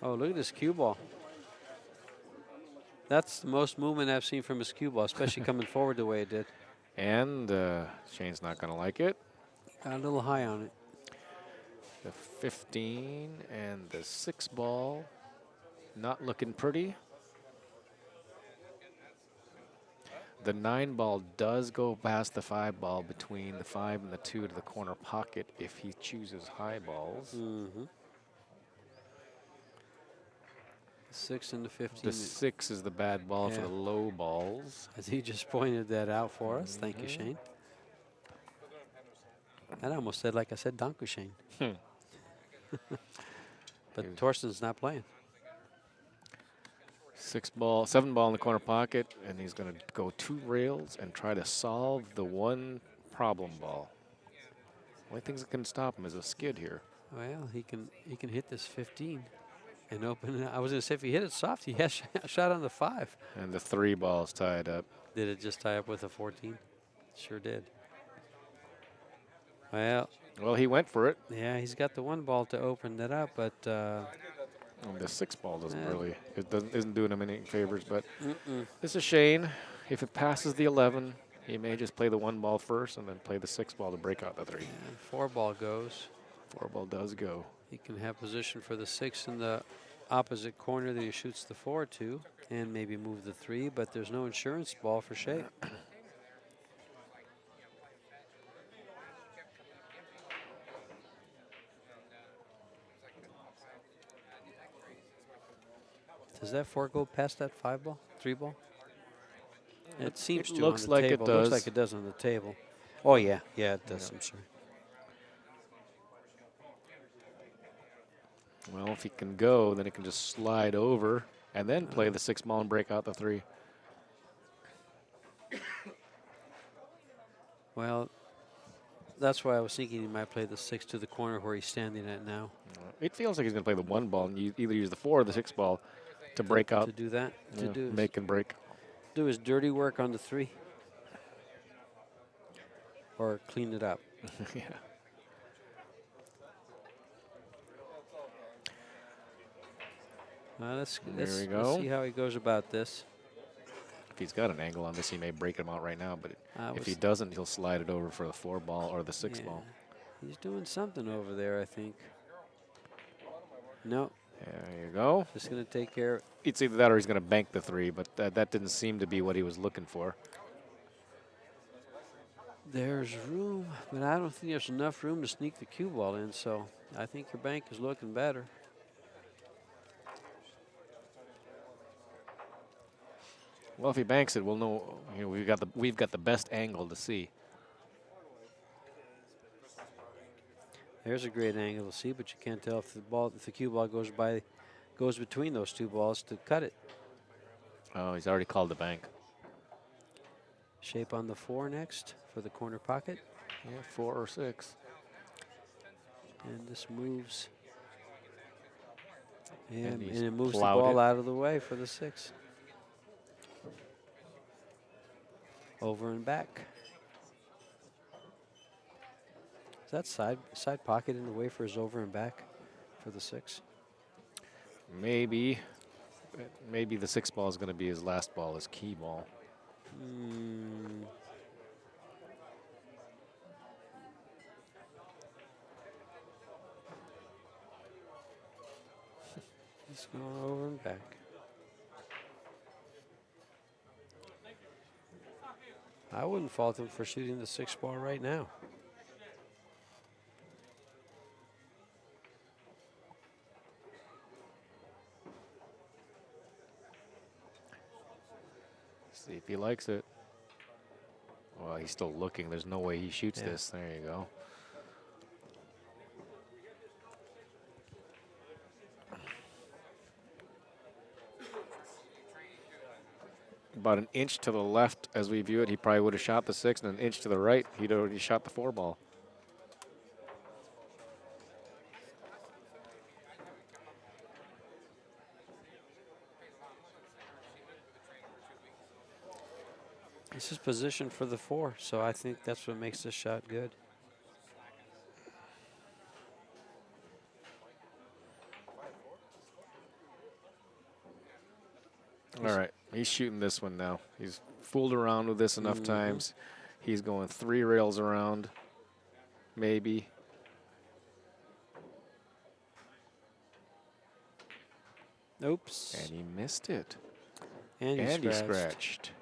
Oh, look at this cue ball. That's the most movement I've seen from his cue ball, especially coming forward the way it did. And Shane's not going to like it. Got a little high on it. The 15 and the 6 ball, not looking pretty. The 9 ball does go past the 5 ball between the 5 and the 2 to the corner pocket if he chooses high balls. Mm-hmm. 6 and the 15. The 6 is the bad ball for the low balls. As he just pointed that out for us. Thank you, Shane. I almost said, like I said, Danku Shane. But Torsten's not playing. 7 ball in the corner pocket, and he's going to go 2 rails and try to solve the 1 problem ball. Only things that can stop him is a skid here. Well, he can hit this 15 and open it. I was going to say, if he hit it soft, he has a shot on the 5. And the 3 ball's tied up. Did it just tie up with a 14? Sure did. Well, he went for it. Yeah, he's got the 1 ball to open that up, but the 6 ball doesn't really, isn't doing him any favors. But this is Shane. If it passes the 11, he may just play the 1 ball first and then play the 6 ball to break out the 3. And 4 ball goes. 4 ball does go. He can have position for the 6 in the opposite corner that he shoots the 4 to, and maybe move the 3, but there's no insurance ball for Shane. Does that 4 go past that 5 ball, 3 ball? It seems to. Looks on the like table. it does. Looks like it does on the table. Oh yeah, it does. I'm sure. Well, if he can go, then he can just slide over and then play the 6 ball and break out the 3. Well, that's why I was thinking he might play the 6 to the corner where he's standing at now. It feels like he's going to play the 1 ball and either use the 4 or the 6 ball to break out. To do that. To make and break. Do his dirty work on the 3. Or clean it up. Yeah. Let's go. see how he goes about this. If he's got an angle on this, he may break him out right now. But if he doesn't, he'll slide it over for the 4 ball or the 6 ball. He's doing something over there, I think. No. There you go. Just going to take care. It's either that or he's going to bank the 3, but that didn't seem to be what he was looking for. There's room, but I don't think there's enough room to sneak the cue ball in, so I think your bank is looking better. Well, if he banks it, we'll know. We've got the best angle to see. There's a great angle to see, but you can't tell if the cue ball goes between those 2 balls to cut it. Oh, he's already called the bank. Shape on the 4 next for the corner pocket. Yeah, 4 or 6. And this moves. And it moves the ball out of the way for the 6. Over and back. Is that side pocket in the way for his over and back for the 6? Maybe the 6 ball is going to be his last ball, his key ball. He's going over and back. I wouldn't fault him for shooting the 6 ball right now. See if he likes it. Well, he's still looking. There's no way he shoots this. There you go. About an inch to the left as we view it, he probably would have shot the 6, and an inch to the right, he'd already shot the 4 ball. This is positioned for the 4, so I think that's what makes this shot good. All right, he's shooting this one now. He's fooled around with this enough times. He's going 3 rails around, maybe. Oops. And he missed it. And he scratched.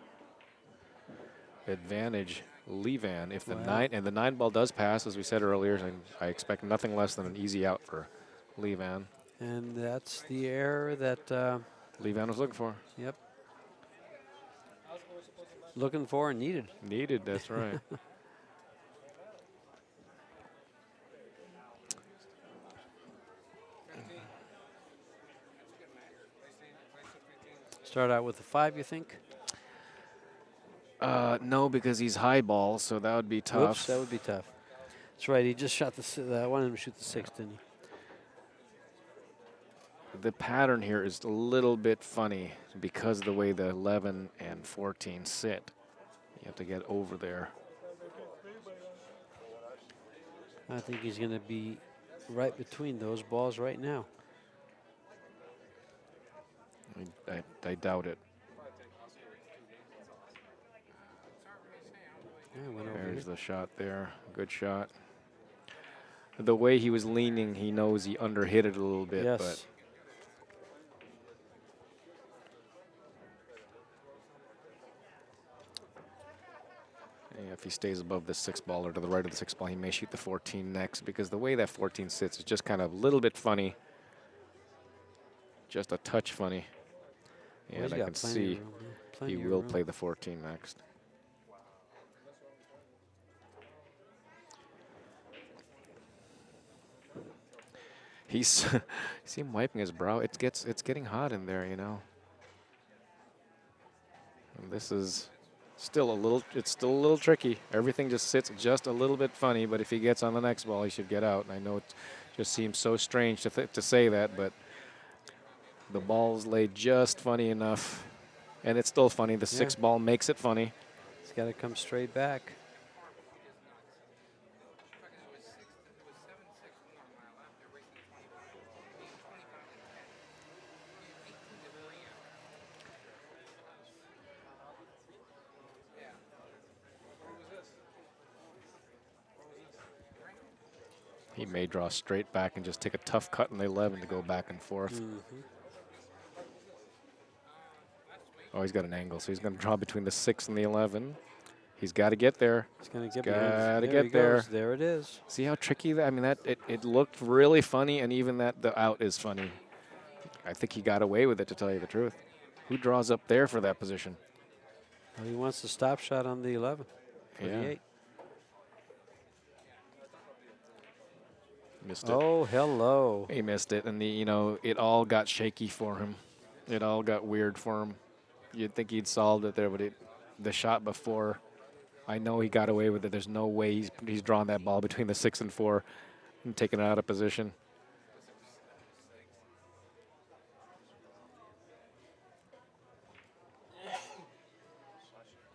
Advantage, Levan. If the 9 ball does pass, as we said earlier, and I expect nothing less than an easy out for Levan. And that's the error that Levan was looking for. Yep. Looking for and needed. Needed, that's right. Start out with the 5, you think? No, because he's high ball, so that would be tough. Oops, that would be tough. That's right. He just shot I wanted him to shoot the 6, didn't he? The pattern here is a little bit funny because of the way the 11 and 14 sit. You have to get over there. I think he's going to be right between those balls right now. I doubt it. Yeah, There's the shot there. Good shot. The way he was leaning, he knows he underhit it a little bit. Yes. But yeah, if he stays above the 6 ball or to the right of the 6 ball, he may shoot the 14 next, because the way that 14 sits is just kind of a little bit funny. Just a touch funny. Well, And I can see he will play the 14 next. He's see him wiping his brow. It's getting hot in there, you know. And this is still a little tricky. Everything just sits just a little bit funny, but if he gets on the next ball, he should get out. And I know it just seems so strange to say that, but the ball's laid just funny enough, and it's still funny. The 6 ball makes it funny. It's got to come straight back. He may draw straight back and just take a tough cut in the 11 to go back and forth. Oh, he's got an angle, so he's going to draw between the 6 and the 11. He's got to get there. He's going to get there. There it is. See how tricky that? I mean, it looked really funny, and even the out is funny. I think he got away with it, to tell you the truth. Who draws up there for that position? Well, he wants the stop shot on the 11 for the 8. Missed it. Oh, hello. He missed it, and it all got shaky for him. It all got weird for him. You'd think he'd solved it there, but the shot before, I know he got away with it. There's no way he's drawn that ball between the 6 and 4 and taken it out of position.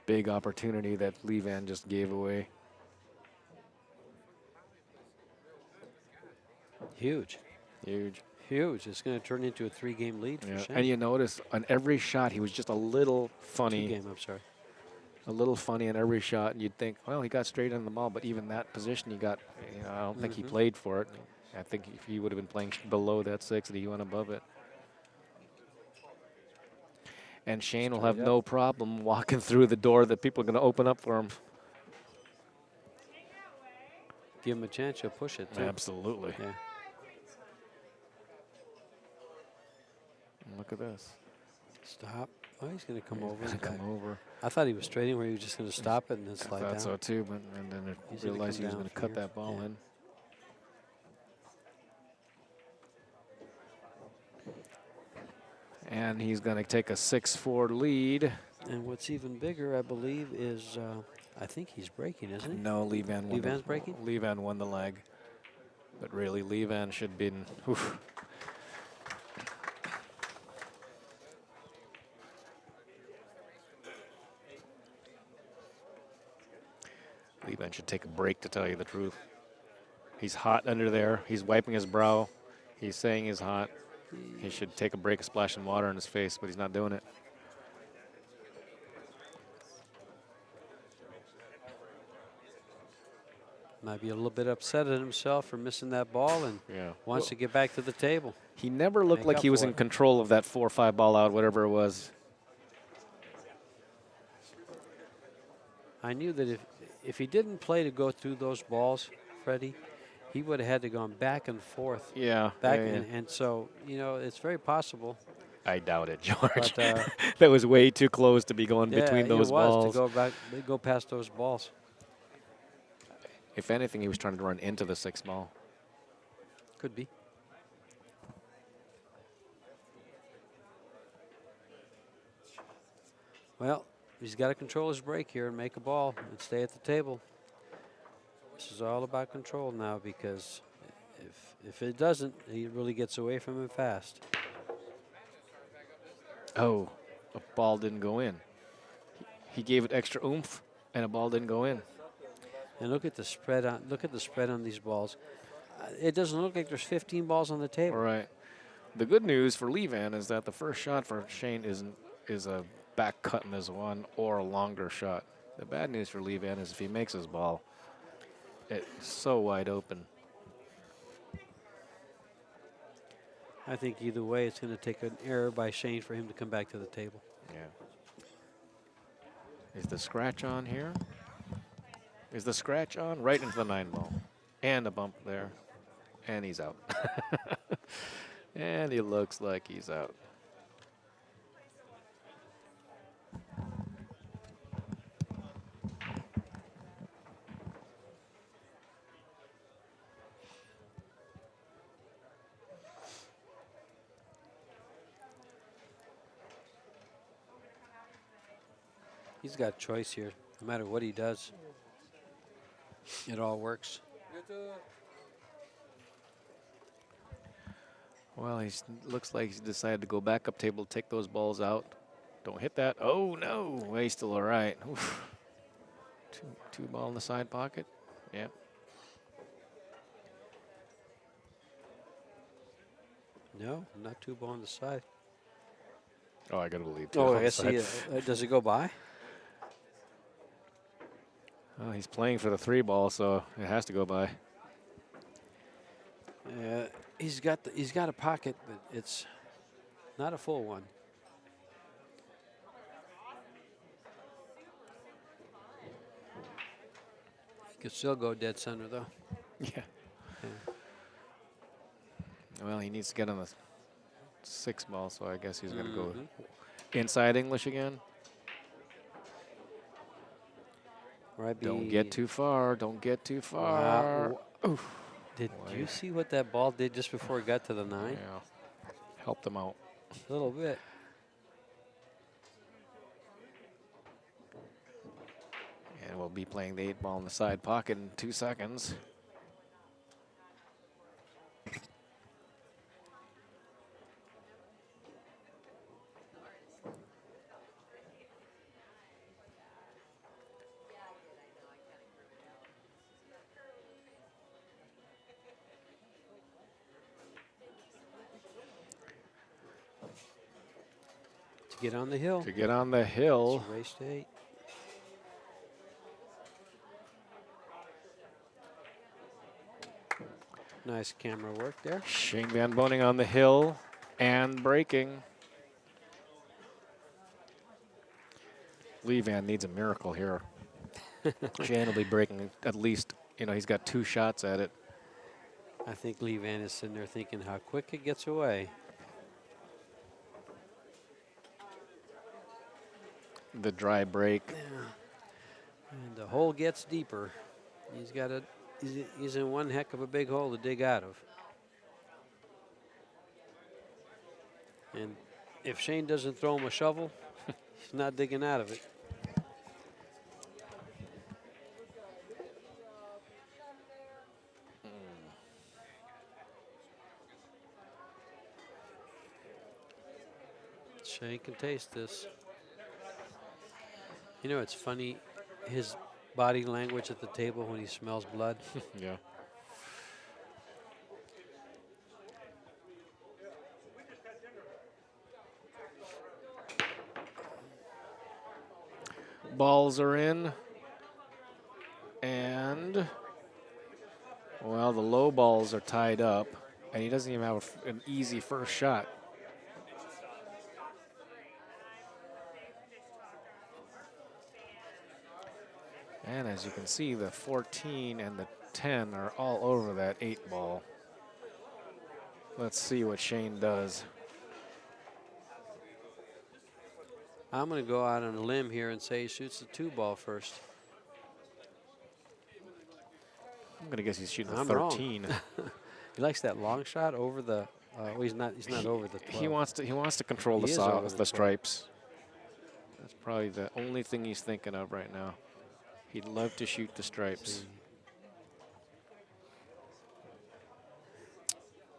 Big opportunity that Levan just gave away. Huge. Huge. Huge. It's going to turn into a 3-game lead for Yeah. Shane. And you notice on every shot, he was just a little funny. 2-game, I'm sorry. A little funny on every shot, and you'd think, well, he got straight on the ball, but even that position he got, I don't think he played for it. I think if he would have been playing below that 60, he went above it. And Shane will have Straight up. no problem walking through the door that people are going to open up for him. Give him a chance, you'll push it, too. Absolutely. Yeah. Look at this. Stop. Oh, he's going to come over. He's gonna come over. I thought he was straighting where he was just going to stop it and then I slide thought down. so too, but and then He's I gonna realized come he was down going to from cut here. that ball Yeah. in. And he's going to take a 6-4 lead. And what's even bigger, I believe, is I think he's breaking, isn't he? No, Levan won. Levan's breaking? Levan won the leg. But really, Levan should be in. Oof. Levan should take a break, to tell you the truth. He's hot under there. He's wiping his brow. He's saying he's hot. He should take a break, splash some water in his face, but he's not doing it. Might be a little bit upset at himself for missing that ball and Yeah. wants to get back to the table. He never looked Make like up he was for in it. control of that 4-5 ball out, whatever it was. I knew that if he didn't play to go through those balls, Freddie, he would have had to go back and forth. Yeah. Back yeah, yeah. And so, you know, it's very possible. I doubt it, George. But, that was way too close to be going yeah, between those it was balls. to go past those balls. If anything, he was trying to run into the 6 ball. Could be. Well, he's got to control his break here and make a ball and stay at the table. This is all about control now, because if it doesn't, he really gets away from him fast. Oh, a ball didn't go in. He gave it extra oomph, and a ball didn't go in. And look at the spread on these balls. It doesn't look like there's 15 balls on the table. All right. The good news for Levan is that the first shot for Shane is a back cut in this one or a longer shot. The bad news for Levan is if he makes his ball, it's so wide open. I think either way, it's going to take an error by Shane for him to come back to the table. Yeah. Is the scratch on here? Is the scratch on? Right into the 9 ball. And a bump there. And he's out. And he looks like he's out. He's got choice here. No matter what he does, it all works. Well, he looks like he's decided to go back up table, take those balls out. Don't hit that. Oh, no. Well, he's still all right. Oof. Two ball in the side pocket. Yep. No, not 2 ball on the side. Oh, I got to believe two Oh, on I the see. side. Does it go by? Well, he's playing for the 3 ball, so it has to go by. He's got a pocket, but it's not a full one. He could still go dead center though. Yeah. Well, he needs to get on the 6 ball, so I guess he's going to go inside English again. Right. Don't get too far. Don't get too far. Wow. Did you see what that ball did just before it got to the 9? Yeah. Helped him out. A little bit. And we'll be playing the 8 ball in the side pocket in 2 seconds. To get on the hill. To get on the hill. It's race to 8. Nice camera work there. Shane Van Boening on the hill and breaking. Lee Van needs a miracle here. Shane will be breaking at least, he's got 2 shots at it. I think Lee Van is sitting there thinking how quick it gets away. The dry break. Yeah. And the hole gets deeper. He's in one heck of a big hole to dig out of. And if Shane doesn't throw him a shovel, he's not digging out of it. Shane can taste this. It's funny, his body language at the table when he smells blood. Yeah. Balls are in. And, well, the low balls are tied up. And he doesn't even have an easy first shot. And as you can see, the 14 and the 10 are all over that 8 ball. Let's see what Shane does. I'm going to go out on a limb here and say he shoots the 2 ball first. I'm going to guess he's shooting the I'm 13. wrong. He likes that long shot over the. Well, he's not over the 12. He wants to control He is over the the stripes. That's probably the only thing he's thinking of right now. He'd love to shoot the stripes.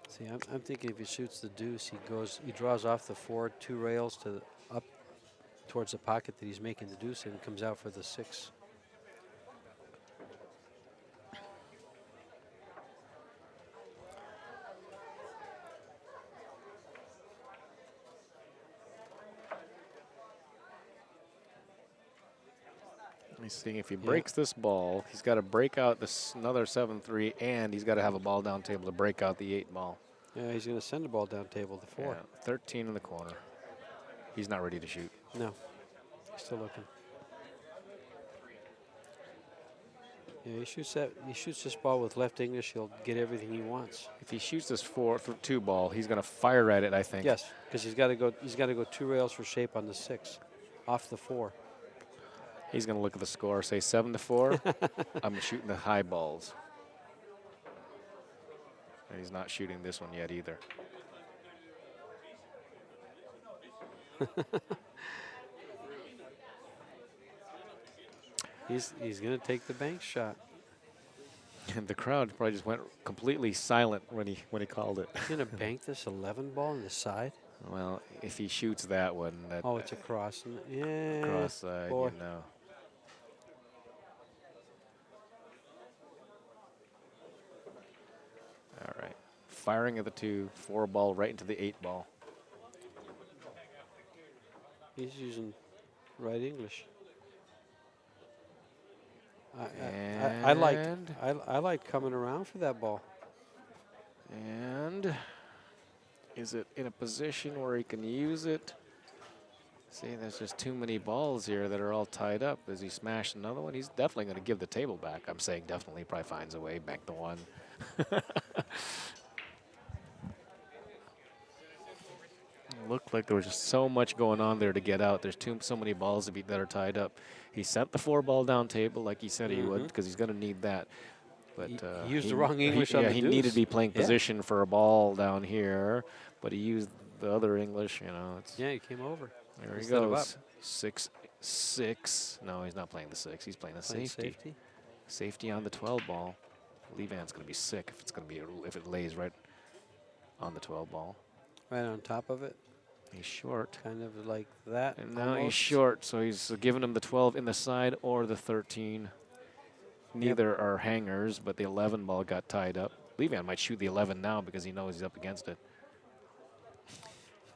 See, I'm thinking if he shoots the deuce, he draws off the 4, 2 rails to up towards the pocket that he's making the deuce in, and comes out for the 6. He's seeing if he breaks this ball, he's got to break out another 7-3, and he's got to have a ball down table to break out the 8 ball. Yeah, he's going to send the ball down table to 4. Yeah, 13 in the corner. He's not ready to shoot. No, he's still looking. Yeah, he shoots this ball with left English. He'll get everything he wants. If he shoots this 2 ball, he's going to fire at it, I think. Yes, because he's got to go. He's got to go 2 rails for shape on the 6, off the 4. He's going to look at the score, say 7-4. I'm shooting the high balls. And he's not shooting this one yet either. He's going to take the bank shot. And the crowd probably just went completely silent when he called it. He's going to bank this 11 ball on the side. Well, if he shoots that one, It's a cross. Yeah. Cross side, boy. All right. Firing at the 2, 4 ball right into the 8 ball. He's using right English. I like coming around for that ball. And is it in a position where he can use it? See, there's just too many balls here that are all tied up. As he smashed another one, he's definitely going to give the table back. I'm saying definitely, probably finds a way, bank the 1. Looked like there was just so much going on there to get out. There's so many balls that are tied up. He sent the 4 ball down table like he said he would, because he's going to need that. But he used the wrong English on the he deuce. needed to be playing position for a ball down here, but he used the other English. Yeah, he came over. There he goes. 6-6. No, he's not playing the 6. He's playing the safety. Safety on the 12 ball. Levan's going to be sick if it lays right on the 12 ball. Right on top of it. He's short. Kind of like that. And now he's short, so he's giving him the 12 in the side or the 13. Neither are hangers, but the 11 ball got tied up. Levan might shoot the 11 now because he knows he's up against it.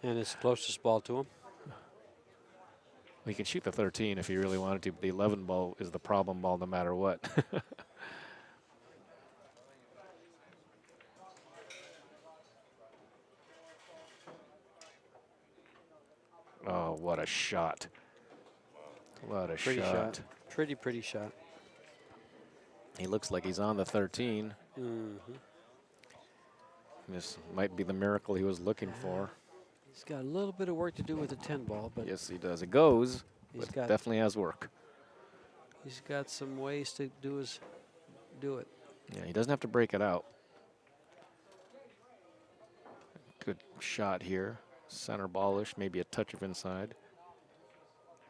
And it's the closest ball to him. He can shoot the 13 if he really wanted to, but the 11 ball is the problem ball no matter what. Oh, what a shot. What a Pretty shot. Pretty shot. He looks like he's on the 13. This might be the miracle he was looking for. He's got a little bit of work to do with the 10 ball, but Yes, he does. It goes, he's but got definitely has work. he's got some ways to do it. Yeah, he doesn't have to break it out. Good shot here. Center ballish, maybe a touch of inside.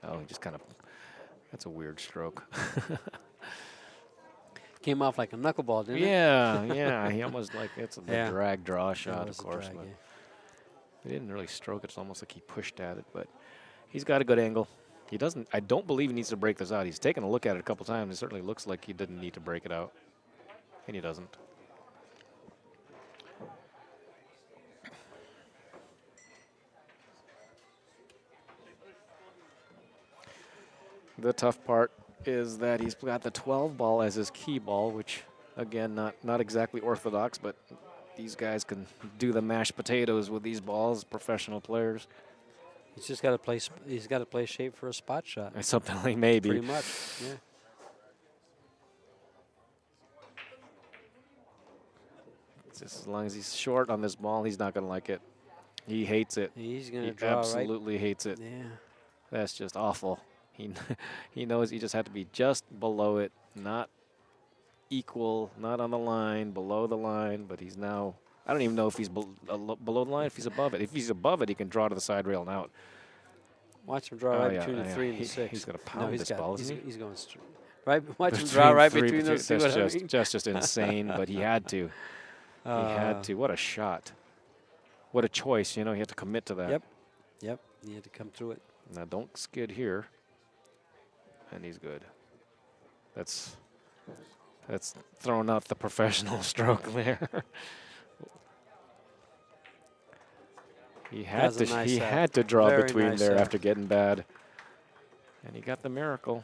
Oh, he just kind of, that's a weird stroke. Came off like a knuckleball, didn't it? Yeah, he almost like, it's the Yeah. drag draw shot, of was a course. drag, But yeah. he didn't really stroke it. It's almost like he pushed at it, but he's got a good angle. He doesn't, I don't believe he needs to break this out. He's taken a look at it a couple times. It certainly looks like he didn't need to break it out, and he doesn't. The tough part is that he's got the 12 ball as his key ball, which, again, not exactly orthodox, but these guys can do the mashed potatoes with these balls, professional players. He's just got to play. He's got to play shape for a spot shot. Something like maybe. Pretty much, yeah. Just as long as he's short on this ball, he's not going to like it. He hates it. He's going to He draw absolutely hates it. right. Yeah. That's just awful. He knows he just had to be just below it, not equal, not on the line, below the line, but he's now, I don't even know if he's below the line, if he's above it. If he's above it, he can draw to the side rail and out. Watch him draw right between the 3 and the 6. He's going to pound this ball, isn't he? He's going straight. Right, watch him draw right between those. See what I mean? That's just insane, but he had to. He had to. What a shot. What a choice, you know, he had to commit to that. Yep, he had to come through it. Now don't skid here. And he's good. That's throwing out the professional stroke there. He had to draw Very between nice there shot. after getting bad. And he got the miracle.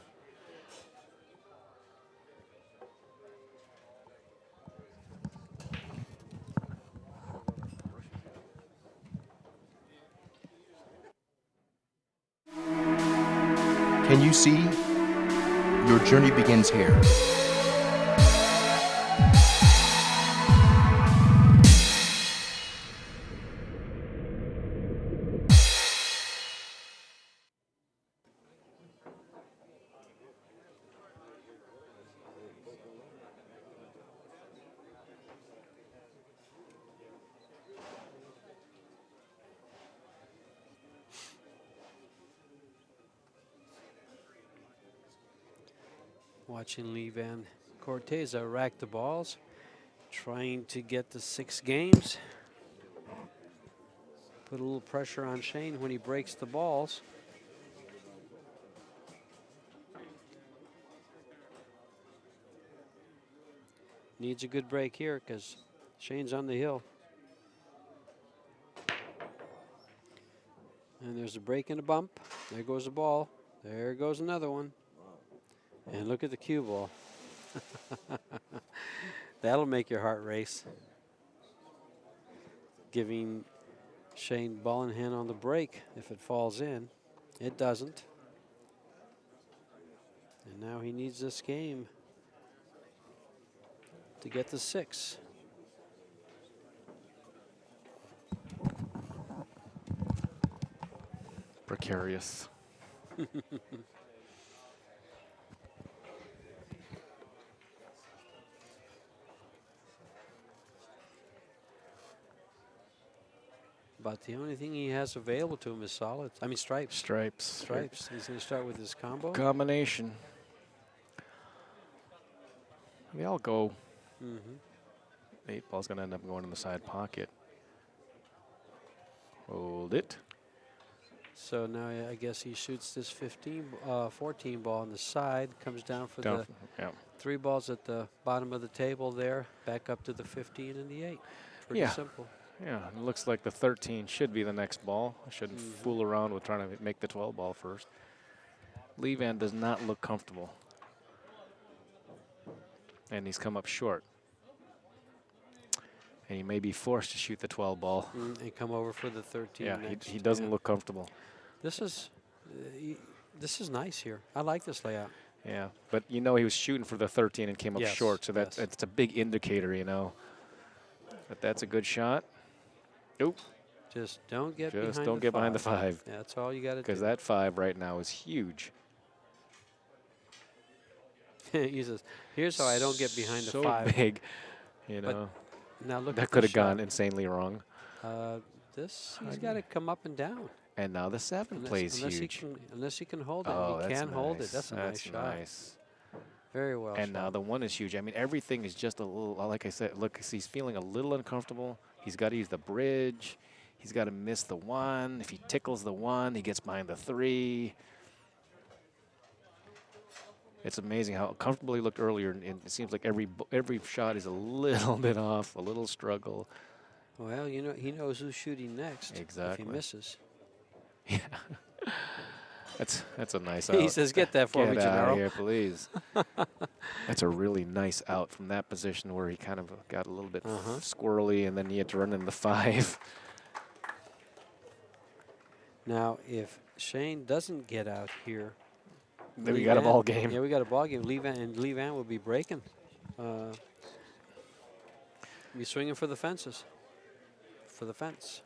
Can you see? Your journey begins here. Watching Lee Van Corteza rack the balls, trying to get the 6 games. Put a little pressure on Shane when he breaks the balls. Needs a good break here because Shane's on the hill. And there's a break and a bump. There goes the ball. There goes another one. And look at the cue ball. That'll make your heart race. Giving Shane ball in hand on the break if it falls in. It doesn't. And now he needs this game to get the 6. Precarious. But the only thing he has available to him is solids. I mean stripes. Stripes. He's going to start with his combo. Combination. They all go. 8 ball's going to end up going in the side pocket. Hold it. So now I guess he shoots this 14 ball on the side, comes down for the 3 balls at the bottom of the table there, back up to the 15 and the 8. Pretty simple. Yeah, it looks like the 13 should be the next ball. I shouldn't fool around with trying to make the 12 ball first. Lee Van does not look comfortable. And he's come up short. And he may be forced to shoot the 12 ball. And come over for the 13 Yeah, next. he doesn't look comfortable. This is nice here. I like this layout. Yeah, but you know he was shooting for the 13 and came up Yes, short, so yes. that's a big indicator, you know. But that's a good shot. Oop. Just don't get Just behind don't the get behind the 5. 5. Yeah, that's all you got to do. Because that 5 right now is huge. He says, here's how I don't get behind the so 5. big, you But know. now look That at could this have gone shot. insanely wrong. He's got to come up and down. And now the 7 plays huge. Unless he can hold it. Oh, He that's can hold it. nice. That's a nice shot. Nice. Very well And now shot. the 1 is huge. I mean, everything is just a little, like I said, look, he's feeling a little uncomfortable. He's got to use the bridge. He's got to miss the 1. If he tickles the 1, he gets behind the 3. It's amazing how comfortable he looked earlier, and it seems like every shot is a little bit off, a little struggle. Well, you know, he knows who's shooting next. Exactly. If he misses. Yeah. That's a nice He out. says, get that for me, Get out Gennaro. of here, please. That's a really nice out from that position where he kind of got a little bit squirrely, and then he had to run in the 5. Now, if Shane doesn't get out here, Then we got a ball game. Yeah, we got a ball game. Lee Van will be breaking. Be swinging for the fences. For the fence.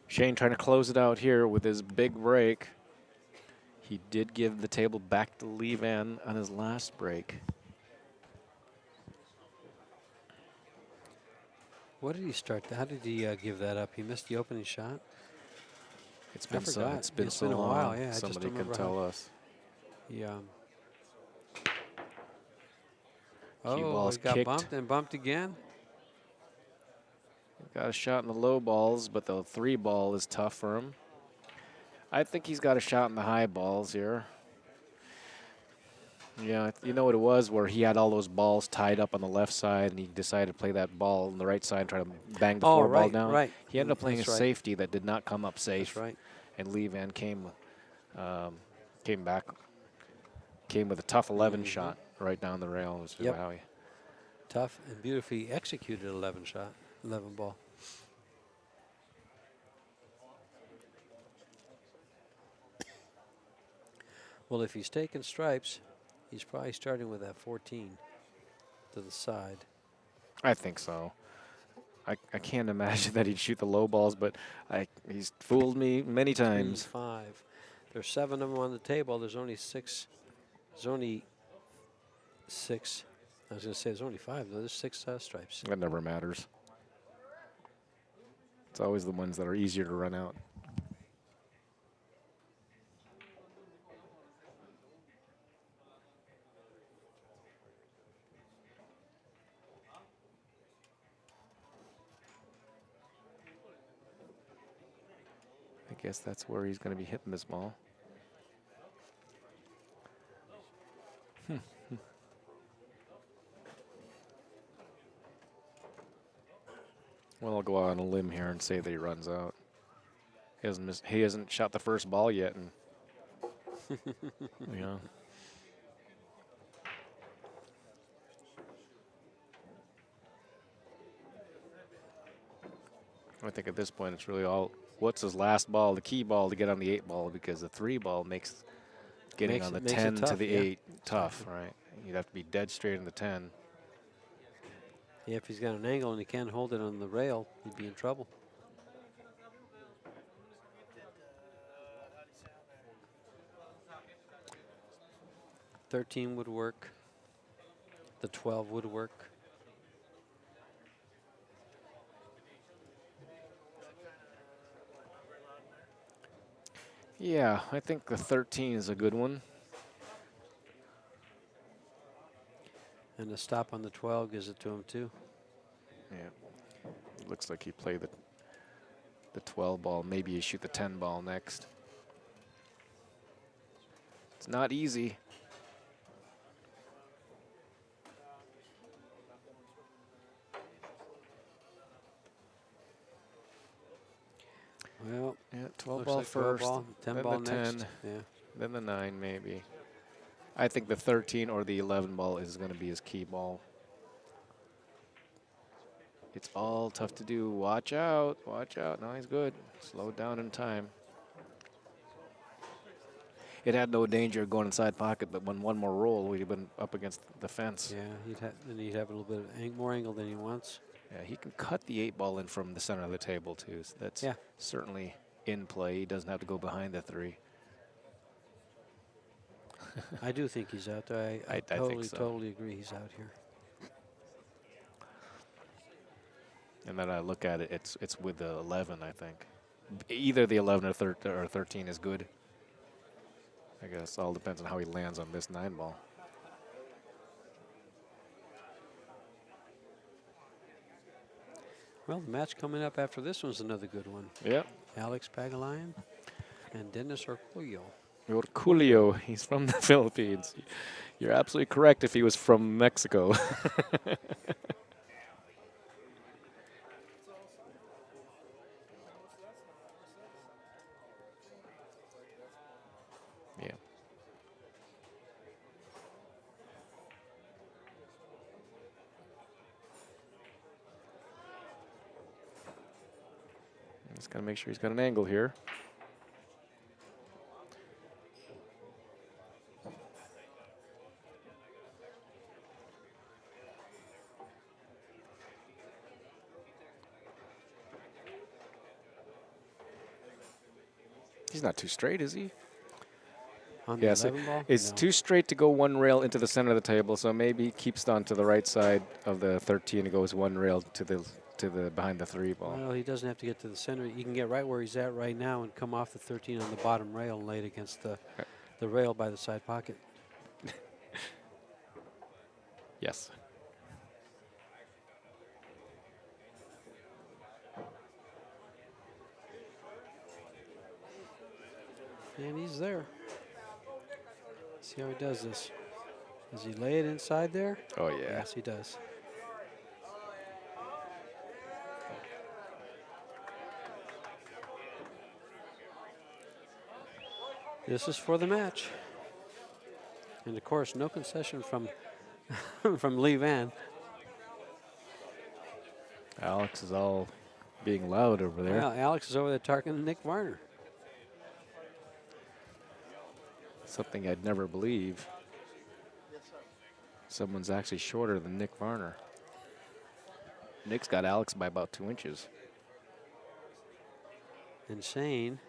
Shane trying to close it out here with his big break. He did give the table back to Lee Van on his last break. What did he start? How did he give that up? He missed the opening shot. It's been so, forgot. it's been It's so been a long. while, yeah, I just Somebody can remember tell how- us. Yeah. Cue Oh, ball's he got kicked. bumped and bumped again. Got a shot in the low balls, but the 3 ball is tough for him. I think he's got a shot in the high balls here. Yeah, you know what it was, where he had all those balls tied up on the left side, and he decided to play that ball on the right side and try to bang the 4 ball down. Right. He ended up playing That's a right. safety that did not come up safe. That's right. And Lee Van came with a tough 11 shot right down the rail. Which is Yep. how he, Tough and beautifully executed 11 shot, 11 ball. Well, if he's taking stripes, he's probably starting with that 14 to the side. I think so. I can't imagine that he'd shoot the low balls, but he's fooled me many times. 5. There's 7 of them on the table. There's only 6. There's only 6. I was going to say there's only 5. Though. There's 6 stripes. That never matters. It's always the ones that are easier to run out. I guess that's where he's going to be hitting this ball. Well, I'll go out on a limb here and say that he runs out. He hasn't shot the first ball yet, and you know. I think at this point it's really all what's his last ball, the key ball to get on the 8 ball, because the 3 ball makes getting on the 10 to the 8 tough, right? You'd have to be dead straight in the 10. Yeah, if he's got an angle and he can't hold it on the rail, he'd be in trouble. $13 would work. The 12 would work. Yeah, I think the 13 is a good one. And the stop on the 12 gives it to him too. Yeah. Looks like he played the 12 ball. Maybe you shoot the 10 ball next. It's not easy. Well, Yeah, 12 looks ball like 12 first, ball, 10 then ball the next. 10, Yeah. then the 9 maybe. I think the 13 or the 11 ball is going to be his key ball. It's all tough to do. Watch out. Watch out. No, he's good. Slow down in time. It had no danger of going inside pocket, but when one more roll, we'd have been up against the fence. Yeah, he'd have a little bit of more angle than he wants. Yeah, he can cut the 8 ball in from the center of the table, too. So that's certainly in play. He doesn't have to go behind the 3. I do think he's out there. I think so. totally agree he's out here. And then I look at it, it's with the 11, I think. Either the 11 or 13 is good. I guess all depends on how he lands on this 9 ball. Well, the match coming up after this one's another good one. Yep. Alex Pagulayan and Dennis Orcullo. Orcullo, he's from the Philippines. You're absolutely correct if he was from Mexico. Yeah. Just got to make sure he's got an angle here. He's not too straight, is he? On the Yes, 11 ball? it's No. too straight to go one rail into the center of the table, so maybe he keeps on to the right side of the 13 and goes one rail to the behind the 3 ball. Well, he doesn't have to get to the center. He can get right where he's at right now and come off the 13 on the bottom rail and lay it against the rail by the side pocket. Yes. And he's there. See how he does this. Does he lay it inside there? Oh, yeah. Yes, he does. This is for the match. And of course, no concession from from Lee Van. Alex is all being loud over there. Well, Alex is over there talking to Nick Varner. Something I'd never believe. Someone's actually shorter than Nick Varner. Nick's got Alex by about 2 inches. Insane.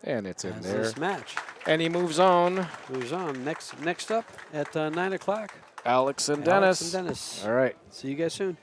And it's in As there. this match And he moves on. moves on. Next up at 9 o'clock. Alex and Alex Dennis. and Dennis. All right. See you guys soon.